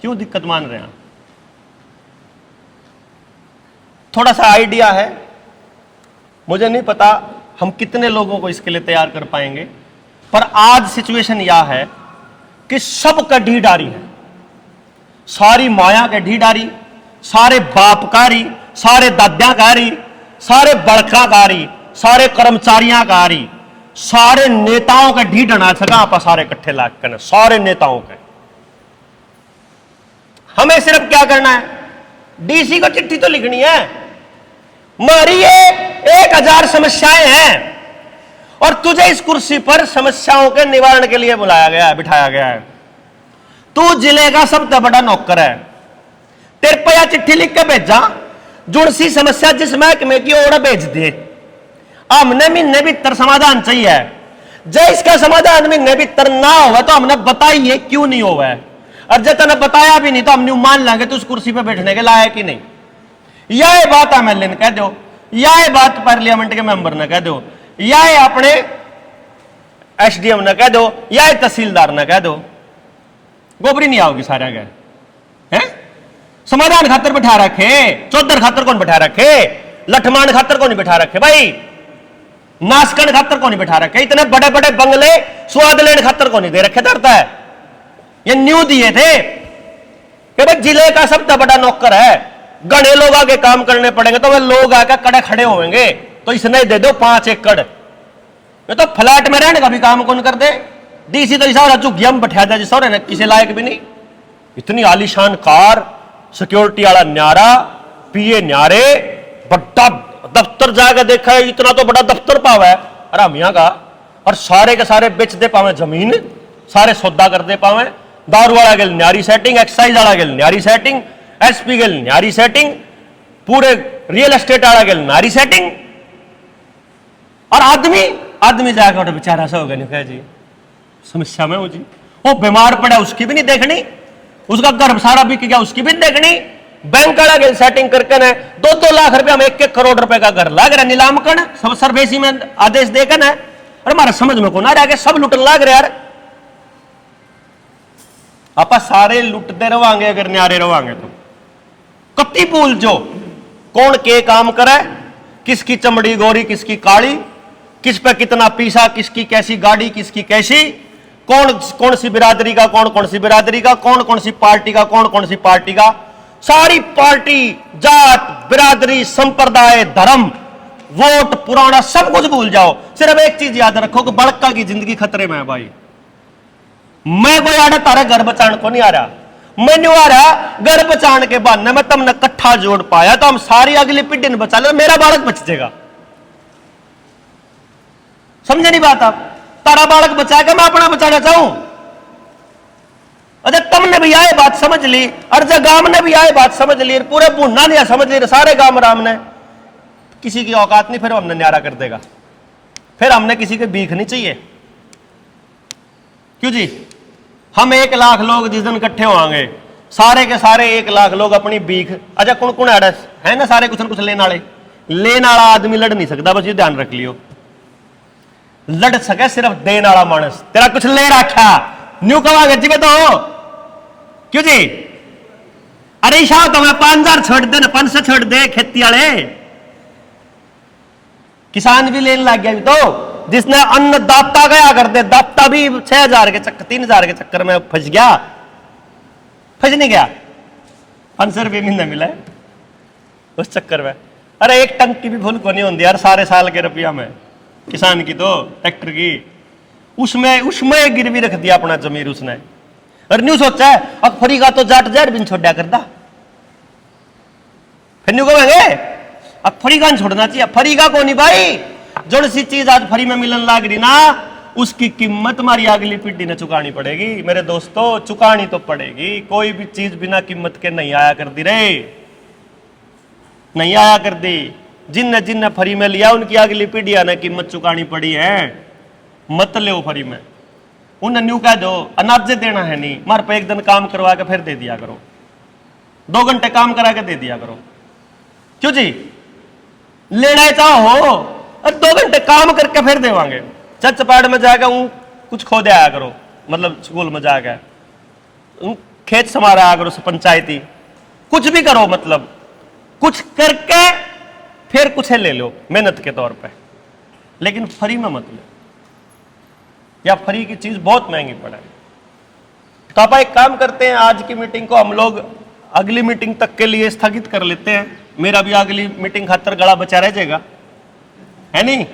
क्यों दिक्कत मान रहे हैं। थोड़ा सा आइडिया है, मुझे नहीं पता हम कितने लोगों को इसके लिए तैयार कर पाएंगे, पर आज सिचुएशन यह है कि सबका ढीडारी है, सारी माया के ढीडारी, सारे बापकारी, सारे दाद्याकारी, सारे बड़काकारी, सारे कर्मचारियां कारी, सारे नेताओं के ढीडना सका आप सारे इकट्ठे लाग कर, सारे नेताओं के। हमें सिर्फ क्या करना है, डीसी को चिट्ठी तो लिखनी है, मारी ये 1000 समस्याएं हैं और तुझे इस कुर्सी पर समस्याओं के निवारण के लिए बुलाया गया है, बिठाया गया है। तू जिले का सबसे बड़ा नौकर है, तेरे पे या चिट्ठी लिख के भेजा, जुड़सी समस्या जिस महकमे की ओर भेज दे, हमने महीने भीतर समाधान चाहिए। जब इसका समाधान महीने भीतर ना हुआ तो हमने बताइए क्यों नहीं हुआ है, और जब तने बताया भी नहीं तो हम मान लेंगे तो उस कुर्सी पे बैठने के लायक ही नहीं। यह बात एमएलए ने कह दो, यह बात पार्लियामेंट के मेंबर ने कह दो, यह अपने एसडीएम ने कह दो, यह तहसीलदार ने कह दो, गोबरी नहीं आओगी सारे गए हैं। समाधान खातर बैठा रखे, चौधर खातर कौन बैठा रखे, लठमान खातर कौन बैठा रखे भाई, नासकन खातर कौन बैठा रखे, इतने बड़े बड़े बंगले स्वाद लेने खातर कौन दे रखे धरता है। ये न्यू दिए थे कि भाई जिले का सबसे बड़ा नौकर है, गणे लोग आगे काम करने पड़ेंगे तो वे लोग आकर कड़े खड़े होंगे, तो इसने दे दो 5 एकड़। ये तो फ्लैट में रहने का भी काम कौन कर दे, डीसी तो इसा झुग्गिया में बैठा दे जिस किसी लायक भी नहीं। इतनी आलीशान कार, सिक्योरिटी वाला न्यारा, पीए न्यारे, बड़ा दफ्तर जाकर देखा है, इतना तो बड़ा दफ्तर पावा है हरामिया का, और सारे के सारे बेच दे पावे जमीन, सारे सौदा कर दे पावे, दारू वाला गेल न्यारी सेटिंग, एक्साइज वाला गेल न्यारी सेटिंग, एसपी गेल न्यारी सेटिंग, पूरे रियल एस्टेट वाला गेल न्यारी सेटिंग, और आदमी जाकर बेचारा सा होगा नहीं जी समस्या में हो जी, वो बीमार पड़ा उसकी भी नहीं देखनी, उसका गर्भ सारा बिक गया उसकी भी नहीं देखनी, बैंक वाला गेल सेटिंग करके न 2-2 लाख रुपया में 1-1 करोड़ रुपए का घर लाग रहा नीलामकरण सब सर्वेसी में आदेश देकर न। और हमारा समझ में को ना रहा सब लुटन लाग रहे यार। आप सारे लुटते रहोगे अगर न्यारे रहोगे तो कत्ती भूल जो कौन के काम करे, किसकी चमड़ी गोरी किसकी काली, किस पे कितना पीसा, किसकी कैसी गाड़ी किसकी कैसी, कौन कौन सी बिरादरी का कौन कौन सी बिरादरी का, कौन कौन सी पार्टी का कौन कौन सी पार्टी का। सारी पार्टी जात बिरादरी संप्रदाय धर्म वोट पुराना सब कुछ भूल जाओ। सिर्फ एक चीज याद रखो कि बड़का की जिंदगी खतरे में है भाई। मैं कोई आड़ा तारा घर बचाने को नहीं आ रहा, मैं नहीं आ रहा घर बचाने के बहाने में तुमने कट्ठा जोड़ पाया तो हम सारी अगली पीढ़ी ने बचा ले, मेरा बालक बच जाएगा। समझे नहीं बात आप? तारा बालक बचाएगा मैं अपना बचाना चाहूं। अरे तुमने भी आए बात समझ ली और जब गांव ने भी आए बात समझ ली, पूरे भुन्ना नहीं समझ ली, सारे गांव राम ने किसी की औकात नहीं, फिर हमने न्यारा कर देगा। फिर हमने किसी के भीख नहीं चाहिए। क्यों जी? हम 1 लाख लोग जिस दिन इकट्ठे होंगे सारे के सारे 1 लाख लोग अपनी भीख, अच्छा कौन कौन है ना सारे कुछ न कुछ लेने वाला आदमी लड़ नहीं सकता, बस ये ध्यान रख लियो। लड़ सके सिर्फ देने वाला मानस। तेरा कुछ ले रखा न्यू कमांगे जी तो क्यों जी? अरे शाह तो मैं 5,000 छोड़ दे, 500 छोड़ दे खेती वाले किसान भी लेने लग गया। तो जिसने अन्नदाता गया कर दे, दाता भी 6,000 के चक्कर 3,000 के चक्कर में फंस गया, फंस नहीं गया, 500 रुपये महीना मिला है उस चक्कर में। अरे 1 टंकी भी भूल को नहीं होती यार सारे साल के रुपया में किसान की, तो ट्रैक्टर की उसमें गिरवी रख दिया अपना जमीर उसने। और न्यू सोचा है अब फरी का तो जाट जार बिन छोड़ा करता, फिर न्यू कहेंगे अब फरी का छोड़ना चाहिए। फरी का को नहीं भाई, जो सी चीज आज फ्री में मिलन लाग रही ना उसकी कीमत हमारी अगली पीढ़ी ने चुकानी पड़ेगी मेरे दोस्तों, चुकानी तो पड़ेगी। कोई भी चीज बिना कीमत के नहीं आया कर दी रे, नहीं आया कर दी। जिनने जिनने फ्री में लिया उनकी अगली पीढ़ियां ने कीमत चुकानी पड़ी है। मत ले फ्री में, उन्हें न्यू कह दो अनाज देना है नहीं, मार पे 1 दिन काम करवा के फिर दे दिया करो, 2 घंटे काम करा के दे दिया करो। क्यों जी? लेना चाहो और 2 घंटे काम करके फिर देवांगे। चपाड़ में जाकर कुछ खो दे आया करो, मतलब स्कूल में जाकर खेत समारा आया करो, पंचायती कुछ भी करो, मतलब कुछ करके फिर कुछ ले लो मेहनत के तौर पे, लेकिन फ्री में मत लो, या फ्री की चीज बहुत महंगी पड़े। तो आप एक काम करते हैं, आज की मीटिंग को हम लोग अगली मीटिंग तक के लिए स्थगित कर लेते हैं। मेरा भी अगली मीटिंग खातर गला बचा रह जाएगा, है नहीं,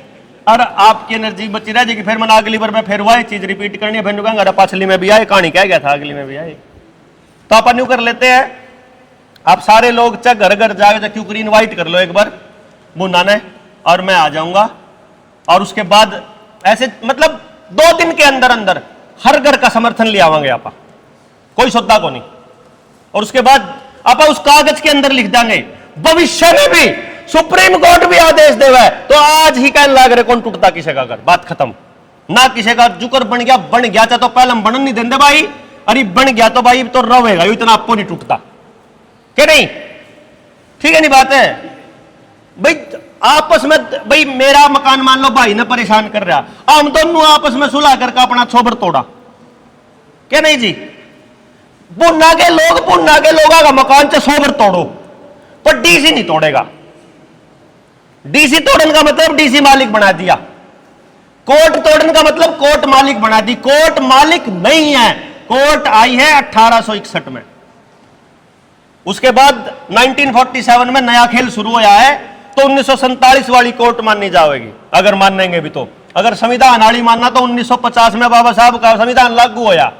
और आपकी एनर्जी बची रह जाएगी। फिर मैंने अगली बार मैं फिर वही चीज रिपीट करनी है, फिर कहूंगा पाछली में भी आए कहानी क्या गया था, अगली में भी आए। तो आप न्यू कर लेते हैं, आप सारे लोग चाहे घर घर जाके क्यों करी इन्वाइट कर लो एक बार मुन्ना ने, और मैं आ जाऊंगा। और उसके बाद ऐसे मतलब 2 दिन के अंदर अंदर हर घर का समर्थन ले आवांगे आप, कोई सौदा को नहीं। और उसके बाद आप उस कागज के अंदर लिख देंगे भविष्य में भी सुप्रीम कोर्ट भी आदेश देवे तो आज ही कहने लग रहे कौन टूटता किसी का घर, बात खत्म। ना किसी का जुकर बन गया चाहे तो पहले हम बनन नहीं देंगे भाई, अरे बन गया तो भाई तो रहेगा, इतना आपको नहीं टूटता क्या नहीं? ठीक है नहीं बात है भाई। आपस में भाई मेरा मकान मान लो भाई ने परेशान कर रहा, हम दोनों आपस में सुलह करके अपना छोबर तोड़ा क्या नहीं जी? पुन्ना के लोगों का मकान से सोबर तोड़ो पर डीसी नहीं तोड़ेगा। डीसी तोड़ने का मतलब डीसी मालिक बना दिया, कोर्ट तोड़ने का मतलब कोर्ट मालिक बना दी। कोर्ट मालिक नहीं है, कोर्ट आई है 1861 में। उसके बाद 1947 में नया खेल शुरू हुआ है, तो 1947 वाली कोर्ट माननी जाएगी अगर मानेंगे भी तो। अगर संविधान वाली मानना तो 1950 में बाबा साहब का संविधान लागू होया,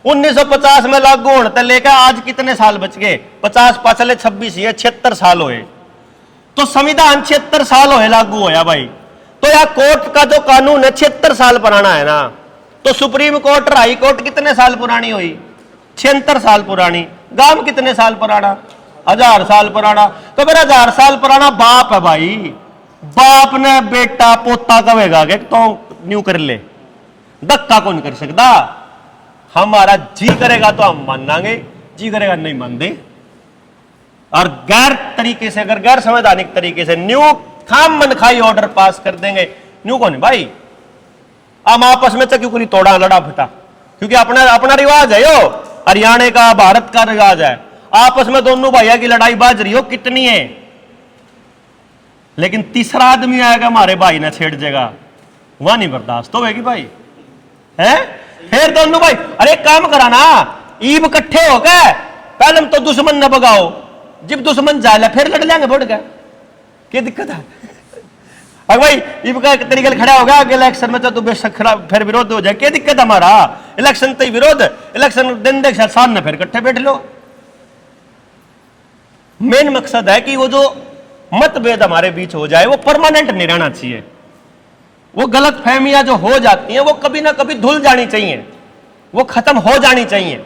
1950 में लागू होने तक लेकर आज कितने साल बच गए? 50 पाचले 26 ये 76 साल हुए, तो संविधान 76 साल हुए लागू होया भाई। तो यह कोर्ट का जो कानून है 76 साल पुराना है ना, तो सुप्रीम कोर्ट और हाई कोर्ट कितने साल पुरानी हुई? 76 साल पुरानी। गांव कितने साल पुराना? 1000 साल पुराना। तो फिर 1000 साल पुराना बाप है भाई, बाप ने बेटा पोता कहेगा कि तो न्यू कर ले, धक्का कौन कर सकता? हमारा जी करेगा तो हम मान लांगे, जी करेगा नहीं मान दे। और गैर तरीके से, अगर गैर संवैधानिक तरीके से न्यू खाम मन खाई ऑर्डर पास कर देंगे, न्यू कौन है भाई? हम आपस में तो क्यों नहीं तोड़ा लड़ा फिटा, क्योंकि अपना अपना रिवाज है यो, हरियाणा का भारत का रिवाज है, आपस में दोनों भैया की लड़ाई बाज रही हो कितनी है, लेकिन तीसरा आदमी आएगा हमारे भाई ने छेड़ देगा, वह नहीं बर्दाश्त होगी भाई, है? फिर दोनों भाई अरे काम कराना, ईब इकट्ठे हो गए, पहले तो दुश्मन न भगाओ, जब दुश्मन जाए फिर लड़ लेंगे बोल के, क्या दिक्कत है? अगर भाई ईब का तरीके खड़ा होगा अगले इलेक्शन में तो बेशक फिर विरोध हो जाए, क्या दिक्कत हमारा? इलेक्शन तो विरोध, इलेक्शन दिन देख सामने फिर इकट्ठे बैठ लो। मेन मकसद है कि वो जो मतभेद हमारे बीच हो जाए वो परमानेंट नहीं रहना चाहिए, वो गलत फहमियां जो हो जाती हैं वो कभी ना कभी धुल जानी चाहिए, वो खत्म हो जानी चाहिए।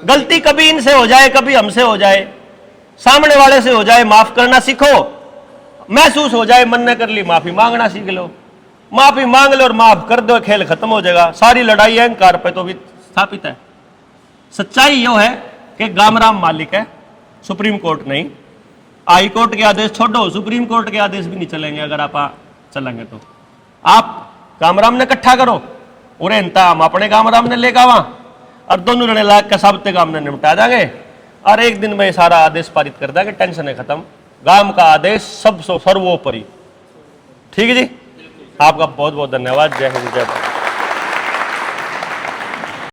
गलती कभी इनसे हो जाए, कभी हमसे हो जाए, सामने वाले से हो जाए, माफ करना सीखो, महसूस हो जाए मन ने कर ली, माफी मांगना सीख लो, माफी मांग लो और माफ कर दो, खेल खत्म हो जाएगा। सारी लड़ाई अहंकार पे तो भी स्थापित है। सच्चाई यह है कि गामराम मालिक है, सुप्रीम कोर्ट नहीं। हाई कोर्ट के आदेश छोड़ो, सुप्रीम कोर्ट के आदेश भी नहीं चलेंगे, अगर आप चलेंगे तो आप गामराम ने इकट्ठा करो और हम अपने गामराम ने लेगा वहां, और दोनों जने लाख का सब काम ने निपटा देंगे, और एक दिन में सारा आदेश पारित कर देंगे, टेंशन है खत्म। गांव का आदेश सब सर्वोपरि। ठीक है जी, आपका बहुत बहुत धन्यवाद। जय हिंद, जय भारत।